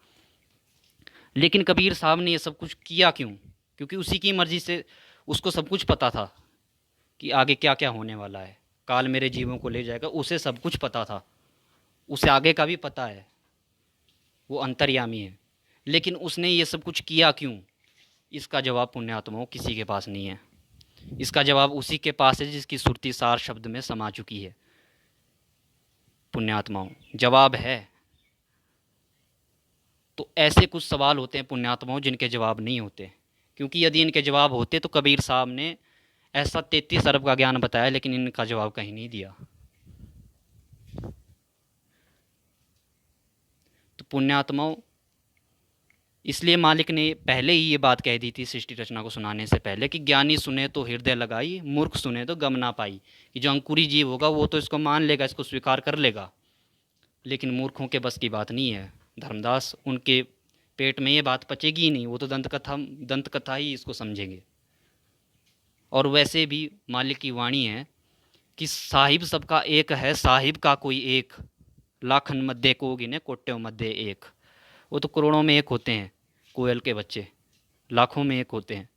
लेकिन कबीर साहब ने ये सब कुछ किया क्यों, क्योंकि उसी की मर्जी से, उसको सब कुछ पता था कि आगे क्या क्या होने वाला है, काल मेरे जीवों को ले जाएगा, उसे सब कुछ पता था, उसे आगे का भी पता है, वो अंतर्यामी है। लेकिन उसने ये सब कुछ किया क्यों, इसका जवाब पुण्यात्माओं किसी के पास नहीं है। इसका जवाब उसी के पास है जिसकी सुरती सार शब्द में समा चुकी है। पुण्यात्माओं, जवाब है। तो ऐसे कुछ सवाल होते हैं पुण्यात्माओं जिनके जवाब नहीं होते, क्योंकि यदि इनके जवाब होते तो कबीर साहब ने ऐसा 33 अरब का ज्ञान बताया, लेकिन इनका जवाब कहीं नहीं दिया। तो पुण्यात्माओं, इसलिए मालिक ने पहले ही ये बात कह दी थी सृष्टि रचना को सुनाने से पहले कि ज्ञानी सुने तो हृदय लगाई, मूर्ख सुने तो गम ना पाई। कि जो अंकुरी जीव होगा वो तो इसको मान लेगा, इसको स्वीकार कर लेगा, लेकिन मूर्खों के बस की बात नहीं है धर्मदास, उनके पेट में ये बात पचेगी ही नहीं, वो तो दंत कथा ही इसको समझेंगे। और वैसे भी मालिक की वाणी है कि साहिब सबका एक है, साहिब का कोई एक, लाखन मध्य को गिने कोट्यों मध्य एक। वो तो करोड़ों में एक होते हैं कोयल के बच्चे, लाखों में एक होते हैं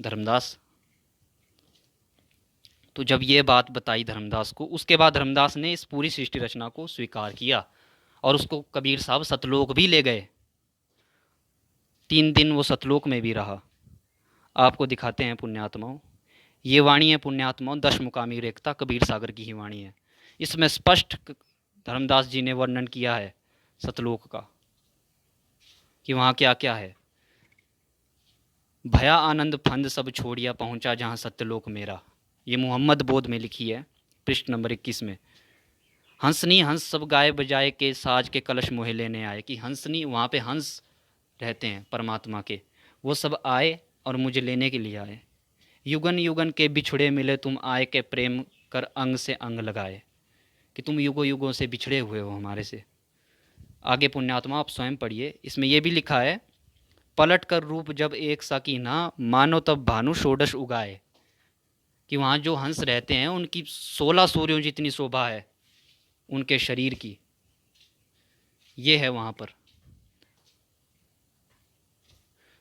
धर्मदास। तो जब ये बात बताई धर्मदास को, उसके बाद धर्मदास ने इस पूरी सृष्टि रचना को स्वीकार किया और उसको कबीर साहब सतलोक भी ले गए। 3 दिन वो सतलोक में भी रहा। आपको दिखाते हैं पुण्यात्माओं, ये वाणी है पुण्यात्माओं, दशमुकामी रेखता कबीर सागर की ही वाणी है। इसमें स्पष्ट धर्मदास जी ने वर्णन किया है सतलोक का कि वहाँ क्या क्या है। भया आनंद फंद सब छोड़िया पहुँचा जहाँ सत्यलोक मेरा, ये मोहम्मद बोध में लिखी है, पृष्ठ नंबर 21 में। हंसनी हंस सब गाए बजाए के साज के कलश मोहे लेने आए, कि हंसनी वहाँ पे हंस रहते हैं परमात्मा के, वो सब आए और मुझे लेने के लिए आए। युगन युगन के बिछड़े मिले तुम आए के प्रेम कर अंग से अंग लगाए, कि तुम युगों युगों से बिछड़े हुए हो हमारे से। आगे पुण्यात्मा आप स्वयं पढ़िए, इसमें यह भी लिखा है, पलट कर रूप जब एक सा कीना मानो तब भानु षोडश उगाए, कि वहाँ जो हंस रहते हैं उनकी 16 सूर्यों जितनी शोभा है उनके शरीर की, ये है वहाँ पर।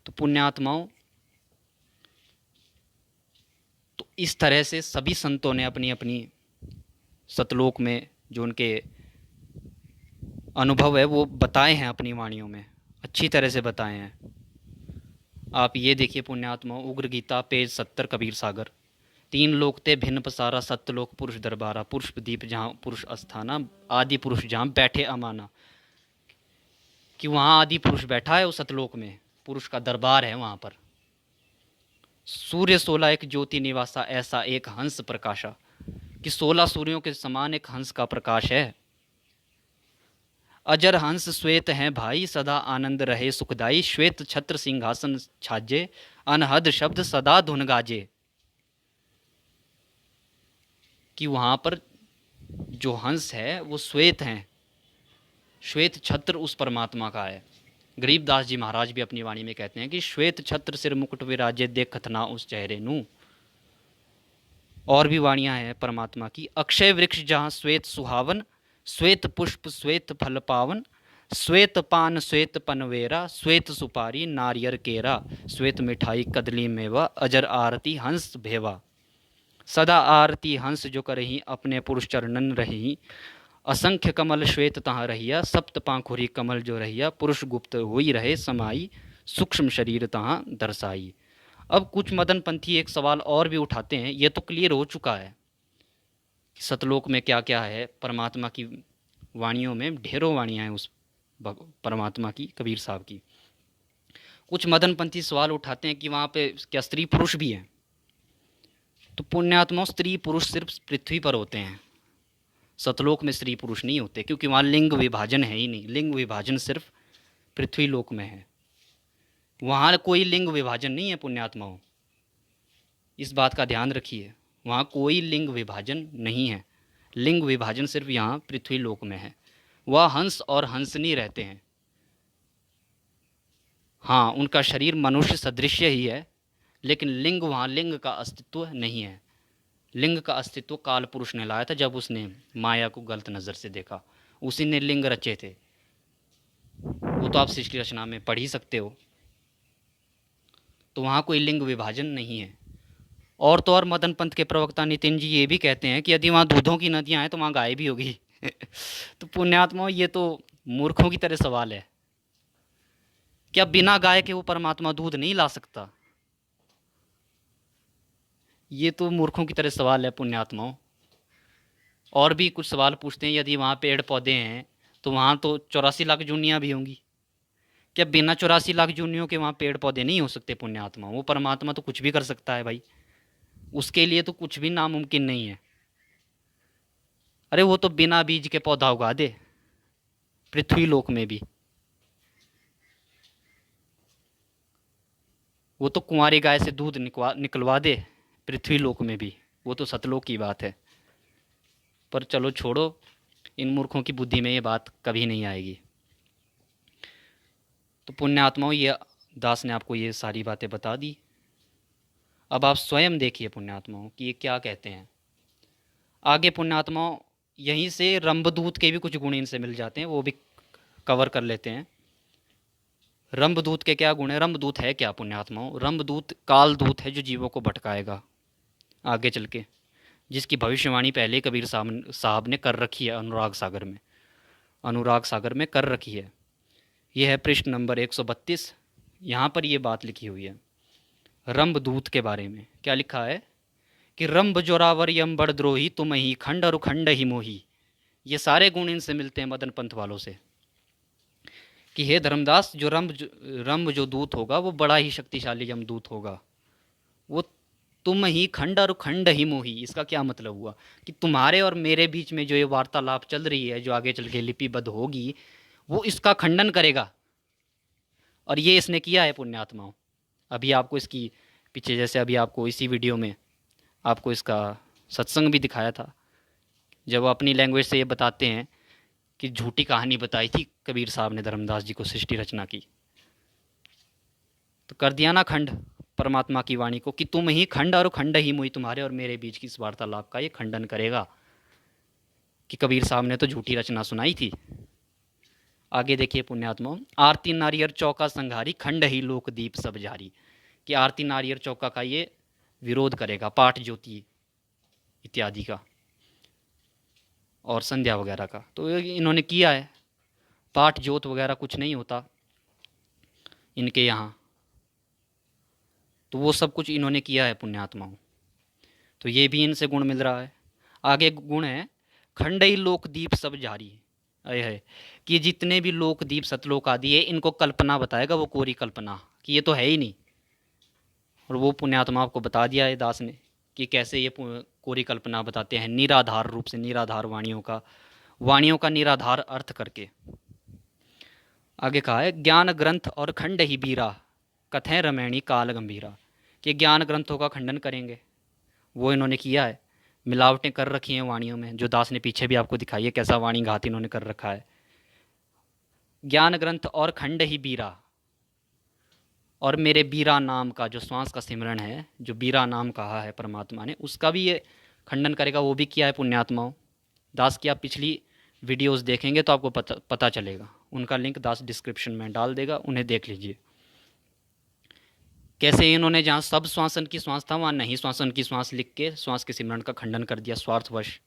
तो पुण्यात्माओं, तो इस तरह से सभी संतों ने अपनी अपनी सतलोक में जो उनके अनुभव है वो बताए हैं अपनी वाणियों में, अच्छी तरह से बताए हैं। आप ये देखिए पुण्यात्माओं, उग्र गीता पेज 70 कबीर सागर। 3 लोक ते भिन्न पसारा सत्यलोक पुरुष दरबारा, पुरुष दीप जहाँ पुरुष अस्थाना, आदि पुरुष जहाँ बैठे अमाना, कि वहाँ आदि पुरुष बैठा है उस सतलोक में, पुरुष का दरबार है वहाँ पर। सूर्य 16 एक ज्योति निवासा ऐसा एक हंस प्रकाशा, कि 16 सूर्यों के समान एक हंस का प्रकाश है। अजर हंस श्वेत हैं भाई सदा आनंद रहे सुखदाई, श्वेत छत्र सिंहासन छाजे अनहद शब्द सदा धुन गाजे, कि वहाँ पर जो हंस है वो श्वेत हैं, श्वेत छत्र उस परमात्मा का है। गरीबदास जी महाराज भी अपनी वाणी में कहते हैं कि श्वेत छत्र सिर मुकुट विराजे देखत ना उस चेहरे नू। और भी वाणियाँ हैं परमात्मा की, अक्षय वृक्ष जहाँ श्वेत सुहावन, श्वेत पुष्प श्वेत फल पावन, श्वेत पान श्वेत पनवेरा, श्वेत सुपारी नारियर केरा, श्वेत मिठाई कदली मेवा, अजर आरती हंस भेवा, सदा आरती हंस जो करही अपने पुरुष चरणन रही, असंख्य कमल श्वेत तहाँ रहिया, सप्त पाखुरी कमल जो रहिया, पुरुष गुप्त हुई रहे समाई, सूक्ष्म शरीर तहाँ दर्शाई। अब कुछ मदन पंथी एक सवाल और भी उठाते हैं, ये तो क्लियर हो चुका है सतलोक में क्या क्या है। परमात्मा की वाणियों में ढेरों वाणियाँ हैं उस परमात्मा की, कबीर साहब की। कुछ मदन पंथी सवाल उठाते हैं कि वहाँ पे क्या स्त्री पुरुष भी हैं। तो पुण्यात्मा, स्त्री पुरुष सिर्फ पृथ्वी पर होते हैं, सतलोक में स्त्री पुरुष नहीं होते, क्योंकि वहाँ लिंग विभाजन है ही नहीं। लिंग विभाजन सिर्फ पृथ्वी लोक में है, वहाँ कोई लिंग विभाजन नहीं है पुण्यात्माओं, इस बात का ध्यान रखिए। वहाँ कोई लिंग विभाजन नहीं है, लिंग विभाजन सिर्फ यहाँ पृथ्वी लोक में है। वह हंस और हंसनी रहते हैं। हाँ, उनका शरीर मनुष्य सदृश्य ही है, लेकिन लिंग वहाँ लिंग का अस्तित्व नहीं है। लिंग का अस्तित्व काल पुरुष ने लाया था जब उसने माया को गलत नज़र से देखा, उसी ने लिंग रचे थे। वो तो आप सृष्टि रचना में पढ़ ही सकते हो। तो वहाँ कोई लिंग विभाजन नहीं है। और तो और मदन पंथ के प्रवक्ता नितिन जी ये भी कहते हैं कि यदि वहाँ दूधों की नदियाँ हैं तो वहाँ गाय भी होगी। तो पुण्यात्मा, ये तो मूर्खों की तरह सवाल है। क्या बिना गाय के वो परमात्मा दूध नहीं ला सकता? ये तो मूर्खों की तरह सवाल है पुण्यात्माओं। और भी कुछ सवाल पूछते हैं, यदि वहाँ पेड़ पौधे हैं तो वहाँ तो 84 लाख जूनियाँ भी होंगी। क्या बिना 84 लाख जूनियों के वहाँ पेड़ पौधे नहीं हो सकते पुण्यात्मा? वो परमात्मा तो कुछ भी कर सकता है भाई, उसके लिए तो कुछ भी नामुमकिन नहीं है। अरे वो तो बिना बीज के पौधा उगा दे पृथ्वी लोक में भी। वो तो कुंवारी गाय से दूध निकलवा दे पृथ्वी लोक में भी, वो तो सतलोक की बात है। पर चलो छोड़ो, इन मूर्खों की बुद्धि में ये बात कभी नहीं आएगी। तो पुण्यात्माओं, ये दास ने आपको ये सारी बातें बता दी। अब आप स्वयं देखिए पुण्यात्माओं कि ये क्या कहते हैं। आगे पुण्यात्माओं यहीं से रंभदूत के भी कुछ गुण इनसे मिल जाते हैं, वो भी कवर कर लेते हैं। रंभदूत के क्या गुण है? रंभदूत है क्या पुण्यात्माओं? रंभदूत कालदूत है जो जीवों को भटकाएगा आगे चल के। जिसकी भविष्यवाणी पहले कबीर साहब ने कर रखी है अनुराग सागर में कर रखी है। यह है पृष्ठ नंबर 132। यहाँ पर ये बात लिखी हुई है रंभदूत के बारे में। क्या लिखा है कि रंभ जोरावर यम बड़द्रोही तुम ही खंड और खंड ही मोही। ये सारे गुण इनसे मिलते हैं मदन पंथ वालों से कि हे धर्मदास, जो रंभ जो दूत होगा वो बड़ा ही शक्तिशाली यमदूत होगा, वो तुम ही खंड और खंड ही मोही। इसका क्या मतलब हुआ कि तुम्हारे और मेरे बीच में जो ये वार्तालाप चल रही है, जो आगे चल के लिपिबद्ध होगी, वो इसका खंडन करेगा। और ये इसने किया है पुण्यात्माओं। अभी आपको इसकी पीछे, जैसे अभी आपको इसी वीडियो में आपको इसका सत्संग भी दिखाया था, जब वो अपनी लैंग्वेज से ये बताते हैं कि झूठी कहानी बताई थी कबीर साहब ने धर्मदास जी को सृष्टि रचना की, तो कर दिया ना खंड परमात्मा की वाणी को कि तुम ही खंड और खंड ही मुई, तुम्हारे और मेरे बीच की इस वार्तालाप का ये खंडन करेगा कि कबीर साहब ने तो झूठी रचना सुनाई थी। आगे देखिए पुण्यात्माओं, आरती नारियर चौका संघारी खंड ही लोक दीप सब जारी, कि आरती नारियर चौका का ये विरोध करेगा, पाठ ज्योति इत्यादि का और संध्या वगैरह का। तो इन्होंने किया है। पाठ ज्योत वगैरह कुछ नहीं होता इनके यहाँ, तो वो सब कुछ इन्होंने किया है पुण्यात्माओं। तो ये भी इनसे गुण मिल रहा है। आगे गुण है खंडई लोकदीप सब जारी है, कि जितने भी लोकदीप सतलोक आदि है इनको कल्पना बताएगा, वो कोरी कल्पना कि ये तो है ही नहीं। और वो पुण्यात्मा आपको बता दिया है दास ने कि कैसे ये कोरी कल्पना बताते हैं निराधार रूप से, निराधार वाणियों का निराधार अर्थ करके। आगे कहा है ज्ञान ग्रंथ और खंड ही बीरा कथें रमैणी काल गंभीरा, कि ज्ञान ग्रंथों का खंडन करेंगे, वो इन्होंने किया है। मिलावटें कर रखी हैं वाणियों में, जो दास ने पीछे भी आपको दिखाई है कैसा वाणी घात इन्होंने कर रखा है। ज्ञान ग्रंथ और खंड ही बीरा, और मेरे बीरा नाम का जो श्वास का सिमरण है, जो बीरा नाम कहा है परमात्मा ने, उसका भी ये खंडन करेगा। वो भी किया है पुण्यात्माओं। दास की आप पिछली वीडियोस देखेंगे तो आपको पता चलेगा। उनका लिंक दास डिस्क्रिप्शन में डाल देगा, उन्हें देख लीजिए। कैसे इन्होंने जहाँ सब श्वासन की श्वास था वहाँ नहीं श्वासन की श्वास लिख के श्वास के सिमरण का खंडन कर दिया स्वार्थवश।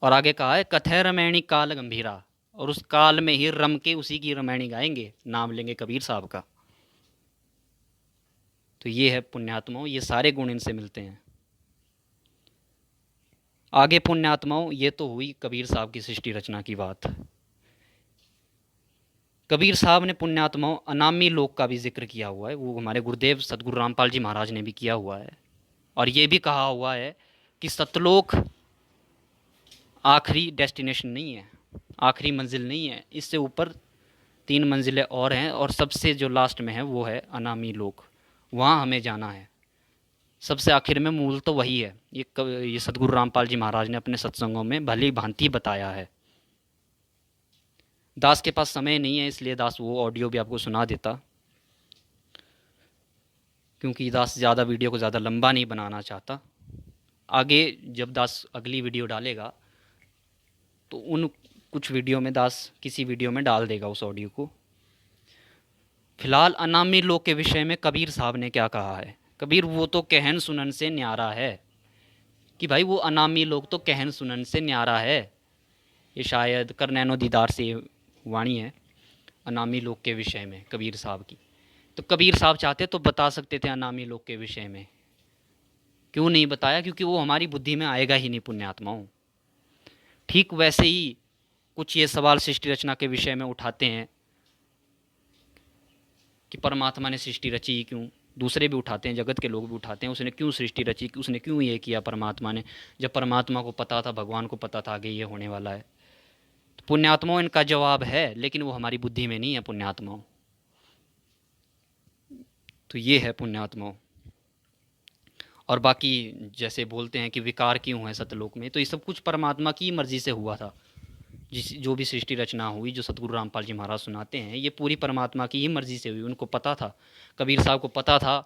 और आगे कहा है कथय रमैणी काल गंभीरा, और उस काल में ही रम के उसी की रमैणी गाएंगे, नाम लेंगे कबीर साहब का। तो ये है पुण्यात्माओं, ये सारे गुण इनसे मिलते हैं। आगे पुण्यात्माओं, ये तो हुई कबीर साहब की सृष्टि रचना की बात। कबीर साहब ने पुण्यात्माओं अनामी लोक का भी जिक्र किया हुआ है, वो हमारे गुरुदेव सतगुरु रामपाल जी महाराज ने भी किया हुआ है। और ये भी कहा हुआ है कि सतलोक आखिरी डेस्टिनेशन नहीं है, आखिरी मंजिल नहीं है, इससे ऊपर 3 मंजिलें और हैं, और सबसे जो लास्ट में है वो है अनामी लोक, वहाँ हमें जाना है। सबसे आखिर में मूल तो वही है। ये सतगुरु रामपाल जी महाराज ने अपने सत्संगों में भली भांति बताया है। दास के पास समय नहीं है, इसलिए दास वो ऑडियो भी आपको सुना देता, क्योंकि दास ज़्यादा वीडियो को ज़्यादा लंबा नहीं बनाना चाहता। आगे जब दास अगली वीडियो डालेगा तो उन कुछ वीडियो में दास किसी वीडियो में डाल देगा उस ऑडियो को। फिलहाल अनामी लोक के विषय में कबीर साहब ने क्या कहा है। कबीर वो तो कहन सुनन से न्यारा है, कि भाई वो अनामी लोग तो कहन सुनन से न्यारा है। ये शायद करनैनो दीदार से वाणी है अनामी लोक के विषय में कबीर साहब की। तो कबीर साहब चाहते तो बता सकते थे अनामी लोक के विषय में, क्यों नहीं बताया? क्योंकि वो हमारी बुद्धि में आएगा ही नहीं पुण्यात्माओं। ठीक वैसे ही कुछ ये सवाल सृष्टि रचना के विषय में उठाते हैं कि परमात्मा ने सृष्टि रची क्यों। दूसरे भी उठाते हैं, जगत के लोग भी उठाते हैं, उसने क्यों सृष्टि रची, उसने क्यों ये किया परमात्मा ने, जब परमात्मा को पता था, भगवान को पता था आगे ये होने वाला है। तो पुण्यात्माओं इनका जवाब है, लेकिन वो हमारी बुद्धि में नहीं है पुण्यात्माओं। तो ये है पुण्यात्माओं। और बाकी जैसे बोलते हैं कि विकार क्यों है सतलोक में, तो ये सब कुछ परमात्मा की मर्जी से हुआ था। जो भी सृष्टि रचना हुई, जो सतगुरु रामपाल जी महाराज सुनाते हैं, ये पूरी परमात्मा की ही मर्जी से हुई। उनको पता था, कबीर साहब को पता था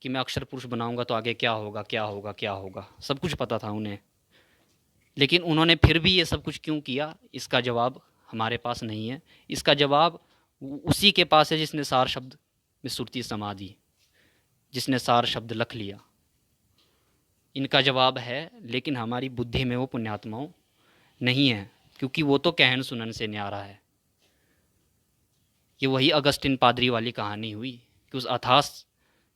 कि मैं अक्षर पुरुष बनाऊंगा तो आगे क्या होगा क्या होगा क्या होगा, सब कुछ पता था उन्हें। लेकिन उन्होंने फिर भी ये सब कुछ क्यों किया, इसका जवाब हमारे पास नहीं है। इसका जवाब उसी के पास है जिसने सार शब्द में सुरती समा दी, जिसने सार शब्द लख लिया। इनका जवाब है, लेकिन हमारी बुद्धि में वो पुण्यात्माओं नहीं है, क्योंकि वो तो कहन सुनन से न्यारा है। ये वही अगस्टिन पादरी वाली कहानी हुई कि उस अथाह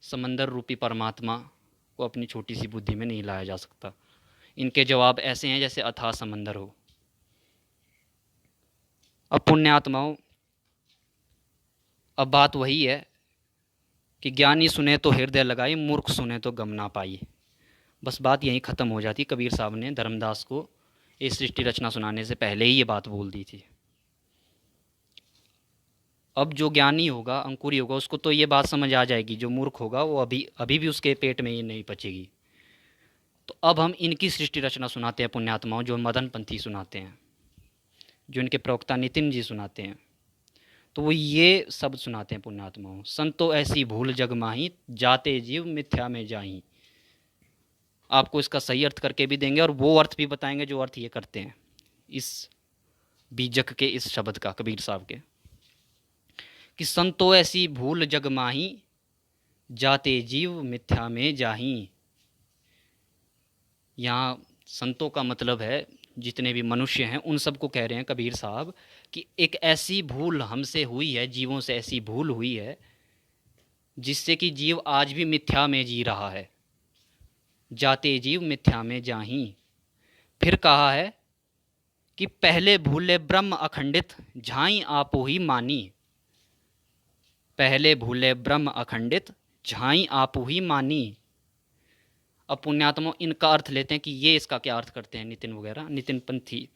समंदर रूपी परमात्मा को अपनी छोटी सी बुद्धि में नहीं लाया जा सकता। इनके जवाब ऐसे हैं जैसे अथाह समंदर हो। अब पुण्यात्माओं, अब बात वही है कि ज्ञानी सुने तो हृदय लगाई, मूर्ख सुने तो गम ना पाई। बस बात यहीं ख़त्म हो जाती। कबीर साहब ने धर्मदास को ये सृष्टि रचना सुनाने से पहले ही ये बात बोल दी थी। अब जो ज्ञानी होगा, अंकुरी होगा, उसको तो ये बात समझ आ जाएगी। जो मूर्ख होगा वो अभी अभी भी उसके पेट में ये नहीं पचेगी। तो अब हम इनकी सृष्टि रचना सुनाते हैं पुण्यात्माओं, जो मदन पंथी सुनाते हैं, जो इनके प्रवक्ता नितिन जी सुनाते हैं। तो वो ये शब्द सुनाते हैं पुण्यात्माओं, संतो ऐसी भूल जग माही, जाते जीव मिथ्या में जाही। आपको इसका सही अर्थ करके भी देंगे और वो अर्थ भी बताएंगे जो अर्थ ये करते हैं इस बीजक के, इस शब्द का, कबीर साहब के, कि संतो ऐसी भूल जग माही, जाते जीव मिथ्या में जाही। यहाँ संतों का मतलब है जितने भी मनुष्य हैं, उन सबको कह रहे हैं कबीर साहब कि एक ऐसी भूल हमसे हुई है, जीवों से ऐसी भूल हुई है जिससे कि जीव आज भी मिथ्या में जी रहा है। जाते जीव मिथ्या में जाही। फिर कहा है कि पहले भूले ब्रह्म अखंडित, झाई आपो ही मानी। पहले भूले ब्रह्म अखंडित, झाई आपो ही मानी। अब पुण्यात्मा इनका अर्थ लेते हैं कि ये इसका क्या अर्थ करते हैं नितिन वगैरह, नितिन पंथी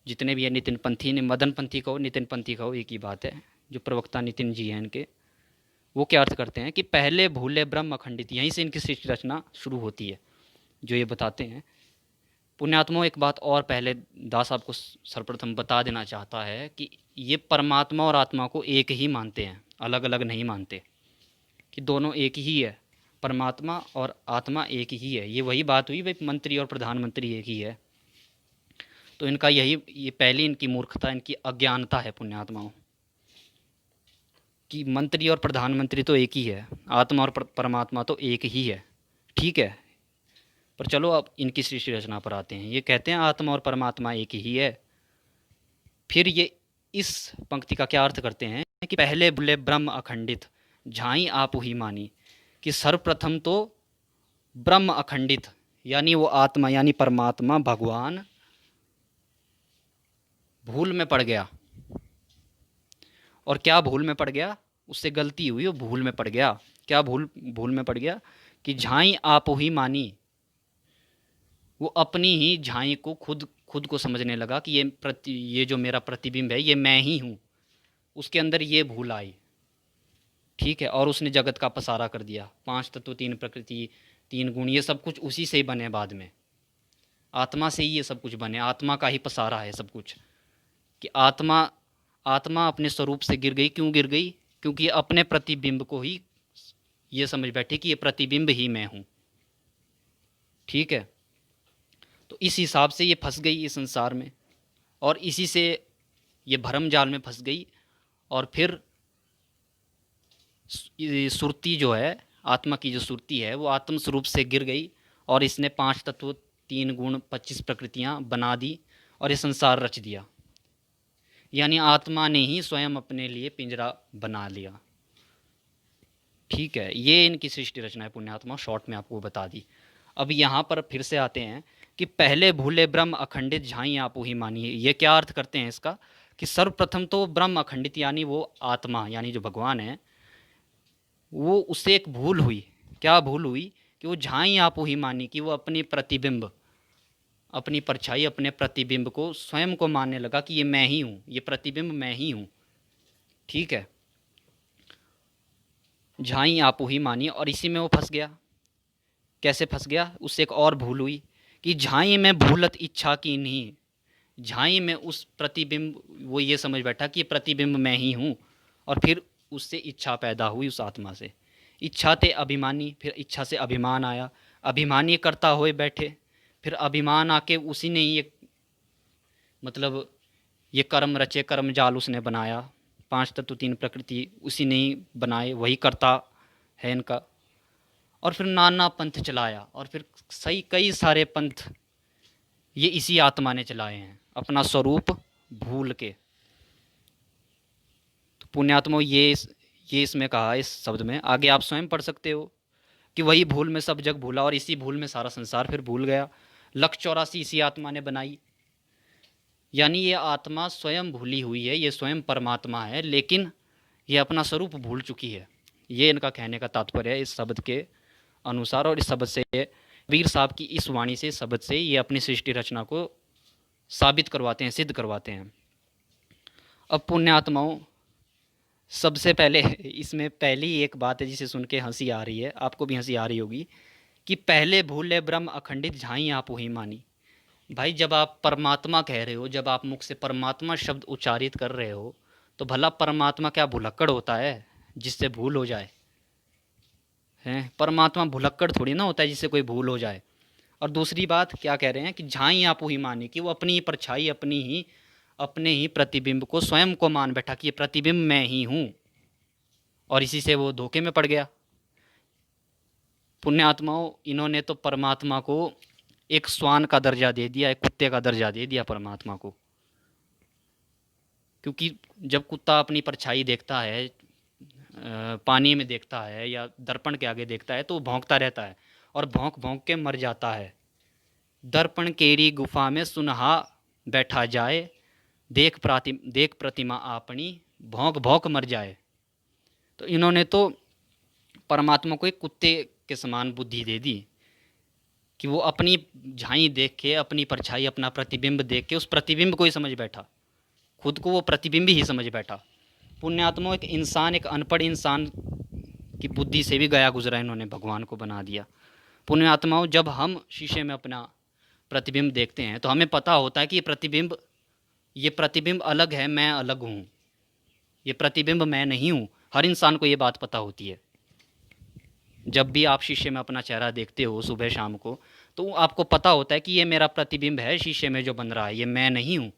जितने भी है, नितिन पंथी ने, मदन पंथी कहो, नितिन पंथी कहो, एक ही बात है। जो प्रवक्ता नितिन जी हैं इनके, वो क्या अर्थ करते हैं कि पहले भूले ब्रह्म अखंडित, यहीं से इनकी सृष्टि रचना शुरू होती है, जो ये बताते हैं। पुण्यात्मा एक बात और पहले दास आपको सर्वप्रथम बता देना चाहता है कि ये परमात्मा और आत्मा को एक ही मानते हैं, अलग अलग नहीं मानते, कि दोनों एक ही है। परमात्मा और आत्मा एक ही है। ये वही बात हुई भाई, मंत्री और प्रधानमंत्री एक ही है। तो इनका यही, ये पहली इनकी मूर्खता, इनकी अज्ञानता है पुण्यात्माओं, कि मंत्री और प्रधानमंत्री तो एक ही है, आत्मा और परमात्मा तो एक ही है। ठीक है, पर चलो अब इनकी सृष्टि रचना पर आते हैं। ये कहते हैं आत्मा और परमात्मा एक ही है। फिर ये इस पंक्ति का क्या अर्थ करते हैं कि पहले बुले ब्रह्म अखंडित, झाई आप ही मानी, कि सर्वप्रथम तो ब्रह्म अखंडित, यानी वो आत्मा यानी परमात्मा भगवान भूल में पड़ गया। और क्या भूल में पड़ गया? उससे गलती हुई, वो भूल में पड़ गया। क्या भूल भूल में पड़ गया? कि झाई आप ही मानी, वो अपनी ही झाई को खुद खुद को समझने लगा कि ये जो मेरा प्रतिबिंब है ये मैं ही हूँ। उसके अंदर ये भूल आई। ठीक है, और उसने जगत का पसारा कर दिया। 5 तत्व, 3 प्रकृति, 3 गुण, ये सब कुछ उसी से ही बने। बाद में आत्मा से ही ये सब कुछ बने, आत्मा का ही पसारा है सब कुछ। कि आत्मा आत्मा अपने स्वरूप से गिर गई। क्यों गिर गई? क्योंकि अपने प्रतिबिंब को ही ये समझ बैठी कि ये प्रतिबिंब ही मैं हूँ। ठीक है, तो इस हिसाब से ये फंस गई इस संसार में, और इसी से ये भरम जाल में फंस गई। और फिर सुरती जो है, आत्मा की जो सुरती है, वो आत्म स्वरूप से गिर गई, और इसने 5 तत्व, 3 गुण, 25 प्रकृतियाँ बना दी, और ये संसार रच दिया। यानी आत्मा ने ही स्वयं अपने लिए पिंजरा बना लिया। ठीक है, ये इनकी सृष्टि रचना है पुण्यात्मा, शॉर्ट में आपको बता दी। अब यहाँ पर फिर से आते हैं कि पहले भूले ब्रह्म अखंडित, झाई आपो ही मानिए। ये क्या अर्थ करते हैं इसका? कि सर्वप्रथम तो ब्रह्म अखंडित, यानी वो आत्मा यानी जो भगवान है, वो उससे एक भूल हुई। क्या भूल हुई? कि वो झाई आपो ही मानी, कि वो अपनी प्रतिबिंब, अपनी परछाई, अपने प्रतिबिंब को स्वयं को मानने लगा कि ये मैं ही हूँ, ये प्रतिबिंब मैं ही हूँ। ठीक है, झाई आपो ही मानी, और इसी में वो फंस गया। कैसे फंस गया? उससे एक और भूल हुई कि झाई में भूलत इच्छा की नहीं। झाई में उस प्रतिबिंब, वो ये समझ बैठा कि ये प्रतिबिंब मैं ही हूँ, और फिर उससे इच्छा पैदा हुई उस आत्मा से। इच्छा थे अभिमानी, फिर इच्छा से अभिमान आया, अभिमानी करता हुए बैठे, फिर अभिमान आके उसी ने ही ये, मतलब ये कर्म रचे, कर्म जाल उसने बनाया। 5 तत्व, 3 प्रकृति उसी ने ही बनाए, वही करता है इनका। और फिर नाना पंथ चलाया, और फिर सही कई सारे पंथ ये इसी आत्मा ने चलाए हैं अपना स्वरूप भूल के। तो पुण्यात्मा ये इसमें कहा, इस शब्द में आगे आप स्वयं पढ़ सकते हो कि वही भूल में सब जग भूला और इसी भूल में सारा संसार फिर भूल गया। लक्ष्य 84 इसी आत्मा ने बनाई। यानी ये आत्मा स्वयं भूली हुई है, ये स्वयं परमात्मा है, लेकिन ये अपना स्वरूप भूल चुकी है। ये इनका कहने का तात्पर्य है इस शब्द के अनुसार। और इस शब्द से वीर साहब की इस वाणी से, इस शब्द से ये अपनी सृष्टि रचना को साबित करवाते हैं, सिद्ध करवाते हैं। अब पुण्यात्माओं, सबसे पहले इसमें पहली एक बात है जिसे सुन के हंसी आ रही है, आपको भी हंसी आ रही होगी, कि पहले भूले ब्रह्म अखंडित झाई आप वही मानी। भाई जब आप परमात्मा कह रहे हो, जब आप मुख से परमात्मा शब्द उच्चारित कर रहे हो, तो भला परमात्मा क्या भुलक्कड़ होता है जिससे भूल हो जाए? हैं, परमात्मा भुलक्कड़ थोड़ी ना होता है जिससे कोई भूल हो जाए। और दूसरी बात क्या कह रहे हैं कि झाई आप वही मानी, कि वो अपनी ही परछाई, अपने ही प्रतिबिंब को स्वयं को मान बैठा कि ये प्रतिबिंब मैं ही हूँ, और इसी से वो धोखे में पड़ गया। पुण्यात्माओं, इन्होंने तो परमात्मा को एक श्वान का दर्जा दे दिया, एक कुत्ते का दर्जा दे दिया परमात्मा को। क्योंकि जब कुत्ता अपनी परछाई देखता है, पानी में देखता है या दर्पण के आगे देखता है, तो वो भौंकता रहता है और भौंक भौंक के मर जाता है। दर्पण केरी गुफा में सुनहा बैठा जाए, देख प्रतिमा अपनी, भौंक भौंक मर जाए। तो इन्होंने तो परमात्मा को एक कुत्ते के समान बुद्धि दे दी कि वो अपनी झाई देख के, अपनी परछाई, अपना प्रतिबिंब देख के उस प्रतिबिंब को ही समझ बैठा, खुद को वो प्रतिबिंब ही समझ बैठा। पुण्यात्मा, एक इंसान, एक अनपढ़ इंसान की बुद्धि से भी गया गुजरा इन्होंने भगवान को बना दिया। पुण्यात्माओं, जब हम शीशे में अपना प्रतिबिंब देखते हैं तो हमें पता होता है कि ये प्रतिबिंब अलग है, मैं अलग हूँ, ये प्रतिबिंब मैं नहीं हूँ। हर इंसान को ये बात पता होती है। जब भी आप शीशे में अपना चेहरा देखते हो सुबह शाम को, तो आपको पता होता है कि ये मेरा प्रतिबिंब है शीशे में जो बन रहा है, ये मैं नहीं हूँ।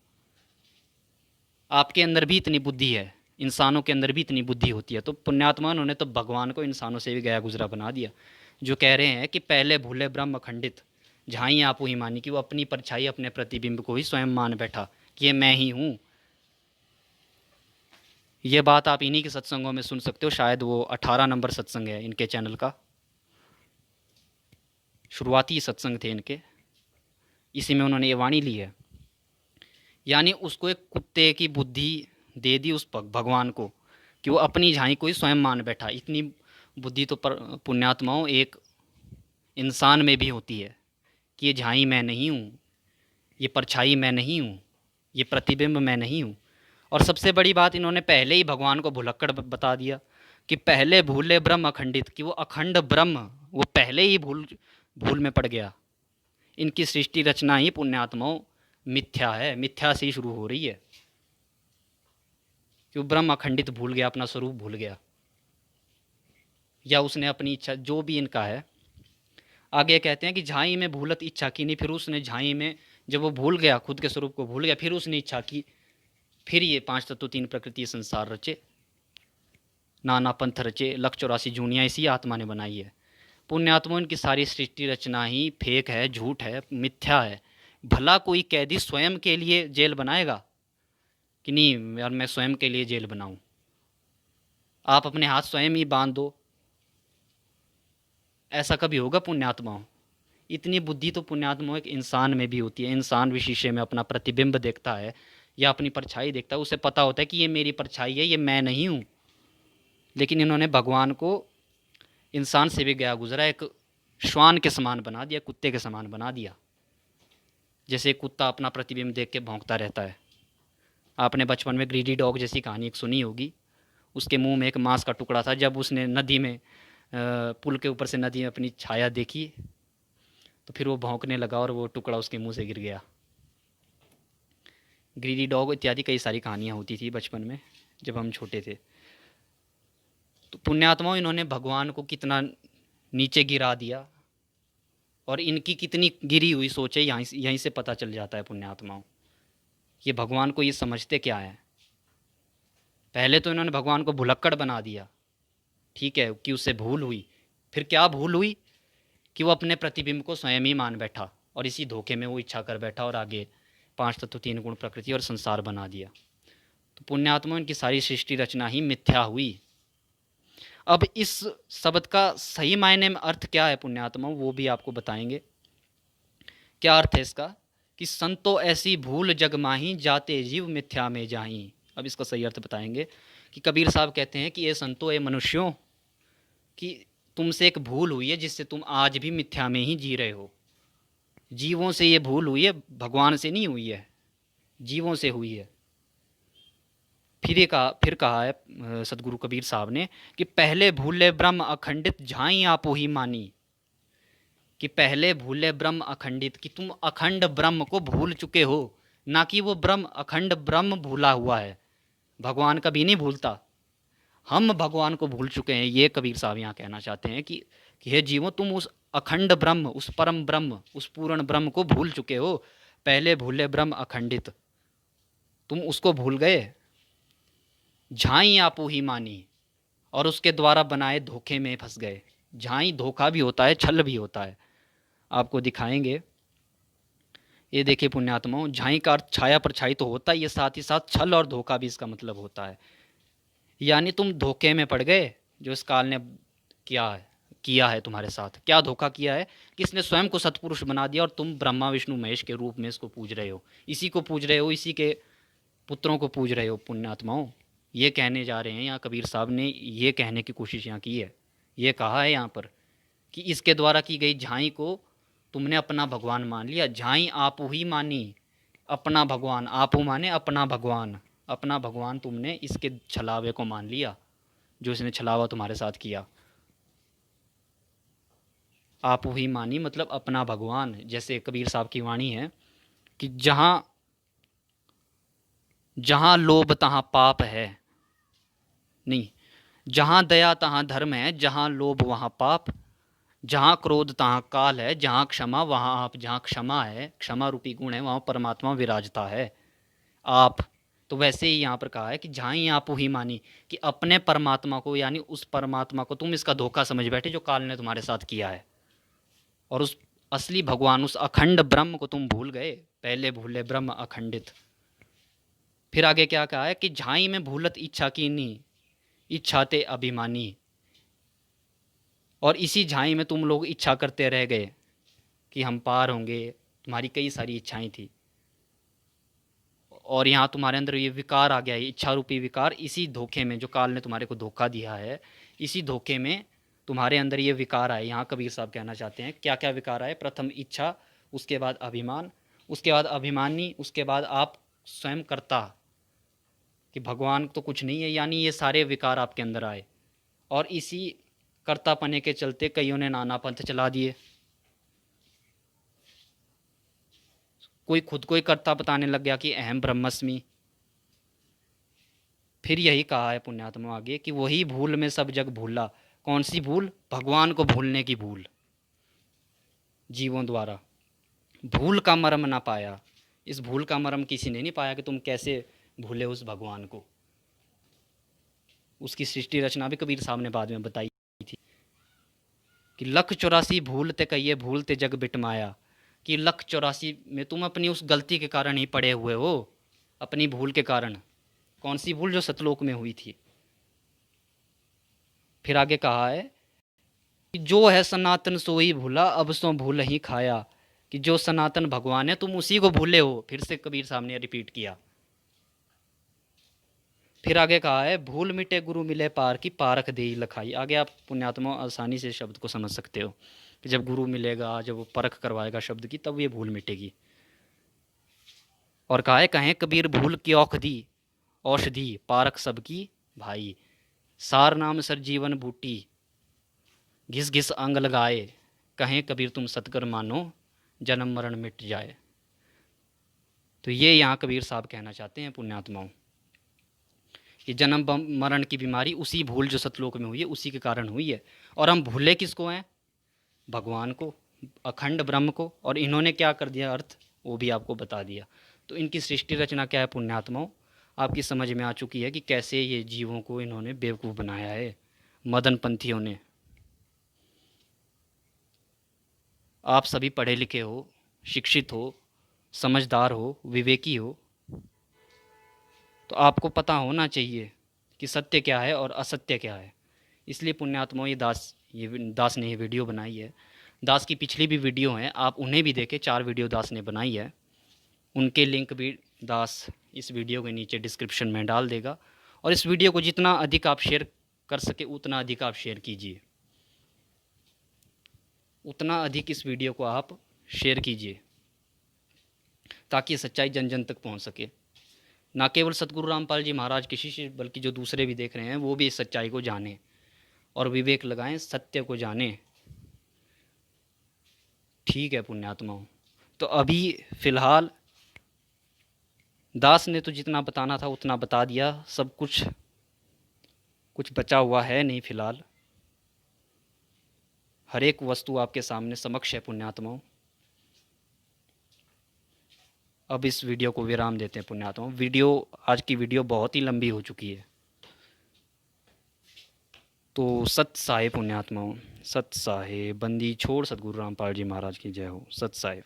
आपके अंदर भी इतनी बुद्धि है, इंसानों के अंदर भी इतनी बुद्धि होती है। तो पुण्यात्मा, उन्होंने तो भगवान को इंसानों से भी गया गुजरा बना दिया, जो कह रहे हैं कि पहले भूले ब्रह्म अखंडित झाई आप वही मानी, कि वो अपनी परछाई, अपने प्रतिबिंब को ही स्वयं मान बैठा कि ये मैं ही हूँ। ये बात आप इन्हीं के सत्संगों में सुन सकते हो। शायद वो 18 नंबर सत्संग है इनके चैनल का, शुरुआती सत्संग थे इनके, इसी में उन्होंने ये वाणी ली है। यानी उसको एक कुत्ते की बुद्धि दे दी उस भगवान को, कि वो अपनी झाई को ही स्वयं मान बैठा। इतनी बुद्धि तो पुण्यात्माओं एक इंसान में भी होती है कि ये झाई मैं नहीं हूँ, ये परछाई मैं नहीं हूँ, ये प्रतिबिंब मैं नहीं हूँ। और सबसे बड़ी बात, इन्होंने पहले ही भगवान को भुलक्कड़ बता दिया कि पहले भूले ब्रह्म अखंडित, कि वो अखंड ब्रह्म वो पहले ही भूल में पड़ गया। इनकी सृष्टि रचना ही पुण्यात्माओं मिथ्या है, मिथ्या से ही शुरू हो रही है, कि वो ब्रह्म अखंडित भूल गया, अपना स्वरूप भूल गया, या उसने अपनी इच्छा, जो भी इनका है। आगे कहते हैं कि झाई में भूलत इच्छा की नहीं, फिर उसने झाई में जब वो भूल गया, खुद के स्वरूप को भूल गया, फिर उसने इच्छा की, फिर ये 5 तत्व 3 प्रकृति संसार रचे, नाना पंथ रचे, लक्ष्य 84 जूनियाँ इसी आत्मा ने बनाई है। पुण्यात्मा, इनकी सारी सृष्टि रचना ही फेक है, झूठ है, मिथ्या है। भला कोई कैदी स्वयं के लिए जेल बनाएगा कि नहीं यार मैं स्वयं के लिए जेल बनाऊं? आप अपने हाथ स्वयं ही बांध दो, ऐसा कभी होगा पुण्यात्माओं? इतनी बुद्धि तो पुण्यात्माओं एक इंसान में भी होती है। इंसान भी शीशे में अपना प्रतिबिंब देखता है या अपनी परछाई देखता है, उसे पता होता है कि ये मेरी परछाई है, ये मैं नहीं हूँ। लेकिन इन्होंने भगवान को इंसान से भी गया गुजरा एक श्वान के समान बना दिया, कुत्ते के समान बना दिया। जैसे कुत्ता अपना प्रतिबिंब देख के भौंकता रहता है। आपने बचपन में ग्रीडी डॉग जैसी कहानी एक सुनी होगी। उसके मुंह में एक मांस का टुकड़ा था। जब उसने नदी में पुल के ऊपर से नदी में अपनी छाया देखी तो फिर वो भौंकने लगा और वो टुकड़ा उसके मुंह से गिर गया। ग्रीडी डॉग इत्यादि कई सारी कहानियाँ होती थी बचपन में जब हम छोटे थे। तो पुण्यात्माओं, इन्होंने भगवान को कितना नीचे गिरा दिया, और इनकी कितनी गिरी हुई सोच है यहीं से पता चल जाता है पुण्यात्माओं। ये भगवान को ये समझते क्या है। पहले तो इन्होंने भगवान को भुलक्कड़ बना दिया, ठीक है, कि उससे भूल हुई, फिर क्या भूल हुई कि वो अपने प्रतिबिंब को स्वयं ही मान बैठा और इसी धोखे में वो इच्छा कर बैठा और आगे 5 तत्व 3 गुण प्रकृति और संसार बना दिया। तो पुण्यात्मा इनकी सारी सृष्टि रचना ही मिथ्या हुई। अब इस शब्द का सही मायने में अर्थ क्या है पुण्यात्मा, वो भी आपको बताएंगे। क्या अर्थ है इसका कि संतो ऐसी भूल जग माही जाते जीव मिथ्या में जाही। अब इसका सही अर्थ बताएंगे कि कबीर साहब कहते हैं कि ये संतो, ये मनुष्यों, कि तुमसे एक भूल हुई है जिससे तुम आज भी मिथ्या में ही जी रहे हो। जीवों से ये भूल हुई है, भगवान से नहीं हुई है, जीवों से हुई है। फिर कहा है सदगुरु कबीर साहब ने कि पहले भूले ब्रह्म अखंडित झाई आपो ही मानी। कि पहले भूले ब्रह्म अखंडित, कि तुम अखंड ब्रह्म को भूल चुके हो, ना कि वो ब्रह्म अखंड ब्रह्म भूला हुआ है। भगवान कभी नहीं भूलता, हम भगवान को भूल चुके हैं। ये कबीर साहब यहाँ कहना चाहते हैं कि हे जीवो, तुम उस अखंड ब्रह्म, उस परम ब्रह्म, उस पूर्ण ब्रह्म को भूल चुके हो। पहले भूले ब्रह्म अखंडित, तुम उसको भूल गए। झाई आपो ही मानी, और उसके द्वारा बनाए धोखे में फंस गए। झाई धोखा भी होता है, छल भी होता है, आपको दिखाएंगे। ये देखिए पुण्यात्माओं, झाई का अर्थ छाया परछाई तो होता है, ये साथ ही साथ छल और धोखा भी इसका मतलब होता है। यानी तुम धोखे में पड़ गए, जो इस काल ने किया है तुम्हारे साथ। क्या धोखा किया है कि इसने स्वयं को सत्पुरुष बना दिया और तुम ब्रह्मा विष्णु महेश के रूप में इसको पूज रहे हो, इसी को पूज रहे हो, इसी के पुत्रों को पूज रहे हो पुण्यात्माओं। ये कहने जा रहे हैं यहाँ कबीर साहब ने, ये कहने की कोशिश यहाँ की है, ये कहा है यहाँ पर कि इसके द्वारा की गई झाई को तुमने अपना भगवान मान लिया। झाई आपू ही मानी, अपना भगवान, आपू माने अपना भगवान, अपना भगवान तुमने इसके छलावे को मान लिया, जो इसने छलावा तुम्हारे साथ किया। आपू ही मानी मतलब अपना भगवान। जैसे कबीर साहब की वाणी है कि जहाँ जहाँ लोभ तहाँ पाप है, नहीं, जहाँ दया तहाँ धर्म है, जहाँ लोभ वहाँ पाप, जहाँ क्रोध तहाँ काल है, जहाँ क्षमा वहाँ आप। जहाँ क्षमा है, क्षमा रूपी गुण है, वहाँ परमात्मा विराजता है आप। तो वैसे ही यहाँ पर कहा है कि जहाँ ही आप ही मानी, कि अपने परमात्मा को, यानी उस परमात्मा को तुम इसका धोखा समझ बैठे जो काल ने तुम्हारे साथ किया है, और उस असली भगवान, उस अखंड ब्रह्म को तुम भूल गए। पहले भूले ब्रह्म अखंडित। फिर आगे क्या कहा है कि झाई में भूलत इच्छा कीनी, इच्छाते अभिमानी। और इसी झाई में तुम लोग इच्छा करते रह गए कि हम पार होंगे, तुम्हारी कई सारी इच्छाएं थी, और यहाँ तुम्हारे अंदर ये विकार आ गया, ये इच्छा रूपी विकार। इसी धोखे में, जो काल ने तुम्हारे को धोखा दिया है, इसी धोखे में तुम्हारे अंदर ये विकार आए। यहाँ कबीर साहब कहना चाहते हैं क्या क्या विकार आए। प्रथम इच्छा, उसके बाद अभिमान, उसके बाद अभिमानी, उसके बाद आप स्वयं करता, कि भगवान तो कुछ नहीं है, यानी ये सारे विकार आपके अंदर आए। और इसी कर्ता पने के चलते कईयों ने नाना पंथ चला दिए। कोई खुद को ही कर्ता बताने लग गया कि अहम ब्रह्मस्मि। फिर यही कहा है पुण्यात्मा आगे कि वही भूल में सब जग भूला। कौन सी भूल? भगवान को भूलने की भूल, जीवों द्वारा। भूल का मर्म ना पाया। इस भूल का मर्म किसी ने नहीं पाया कि तुम कैसे भूले उस भगवान को। उसकी सृष्टि रचना भी कबीर साहब ने बाद में बताई थी कि 1,84 भूलते कहिए भूलते जग बिटमाया। कि 1,84 में तुम अपनी उस गलती के कारण ही पड़े हुए हो, अपनी भूल के कारण। कौन सी भूल? जो सतलोक में हुई थी। फिर आगे कहा है कि जो है सनातन सो ही भूला, अब सो भूल ही खाया। कि जो सनातन भगवान है तुम उसी को भूले हो। फिर से कबीर साहब ने रिपीट किया। फिर आगे कहा है भूल मिटे गुरु मिले पार, की पारख दे लखाई। आगे आप पुण्यात्मा आसानी से शब्द को समझ सकते हो कि जब गुरु मिलेगा, जब वो परख करवाएगा शब्द की, तब ये भूल मिटेगी। और कहा है कहें कबीर भूल की औषधि, औषधि पारख सबकी भाई। सार नाम सर जीवन बूटी, घिस घिस अंग लगाए। कहें कबीर तुम सतकर मानो, जन्म मरण मिट जाए। तो ये यहाँ कबीर साहब कहना चाहते हैं पुण्यात्माओं कि जन्म मरण की बीमारी उसी भूल जो सतलोक में हुई है, उसी के कारण हुई है। और हम भूले किसको हैं? भगवान को, अखंड ब्रह्म को। और इन्होंने क्या कर दिया अर्थ, वो भी आपको बता दिया। तो इनकी सृष्टि रचना क्या है पुण्यात्माओं, आपकी समझ में आ चुकी है कि कैसे ये जीवों को इन्होंने बेवकूफ़ बनाया है, मदन पंथियों ने। आप सभी पढ़े लिखे हो, शिक्षित हो, समझदार हो, विवेकी हो, तो आपको पता होना चाहिए कि सत्य क्या है और असत्य क्या है। इसलिए पुण्यात्माओं, ये दास ने ये वीडियो बनाई है। दास की पिछली भी वीडियो हैं, आप उन्हें भी देखें। 4 वीडियो दास ने बनाई है, उनके लिंक भी दास इस वीडियो के नीचे डिस्क्रिप्शन में डाल देगा। और इस वीडियो को जितना अधिक आप शेयर कर सके उतना अधिक आप शेयर कीजिए, उतना अधिक इस वीडियो को आप शेयर कीजिए, ताकि सच्चाई जन जन तक पहुंच सके। ना केवल सतगुरु रामपाल जी महाराज के शिष्य, बल्कि जो दूसरे भी देख रहे हैं वो भी इस सच्चाई को जानें और विवेक लगाएं, सत्य को जानें। ठीक है पुण्यात्माओं, तो अभी फ़िलहाल दास ने तो जितना बताना था उतना बता दिया। सब कुछ बचा हुआ है नहीं फ़िलहाल। हर एक वस्तु आपके सामने समक्ष है पुण्यात्माओं। अब इस वीडियो को विराम देते हैं पुण्यात्माओं। आज की वीडियो बहुत ही लंबी हो चुकी है। तो सत साहे पुण्यात्माओं, सत साहे। बंदी छोड़ सतगुरु रामपाल जी महाराज की जय हो। सत साहे।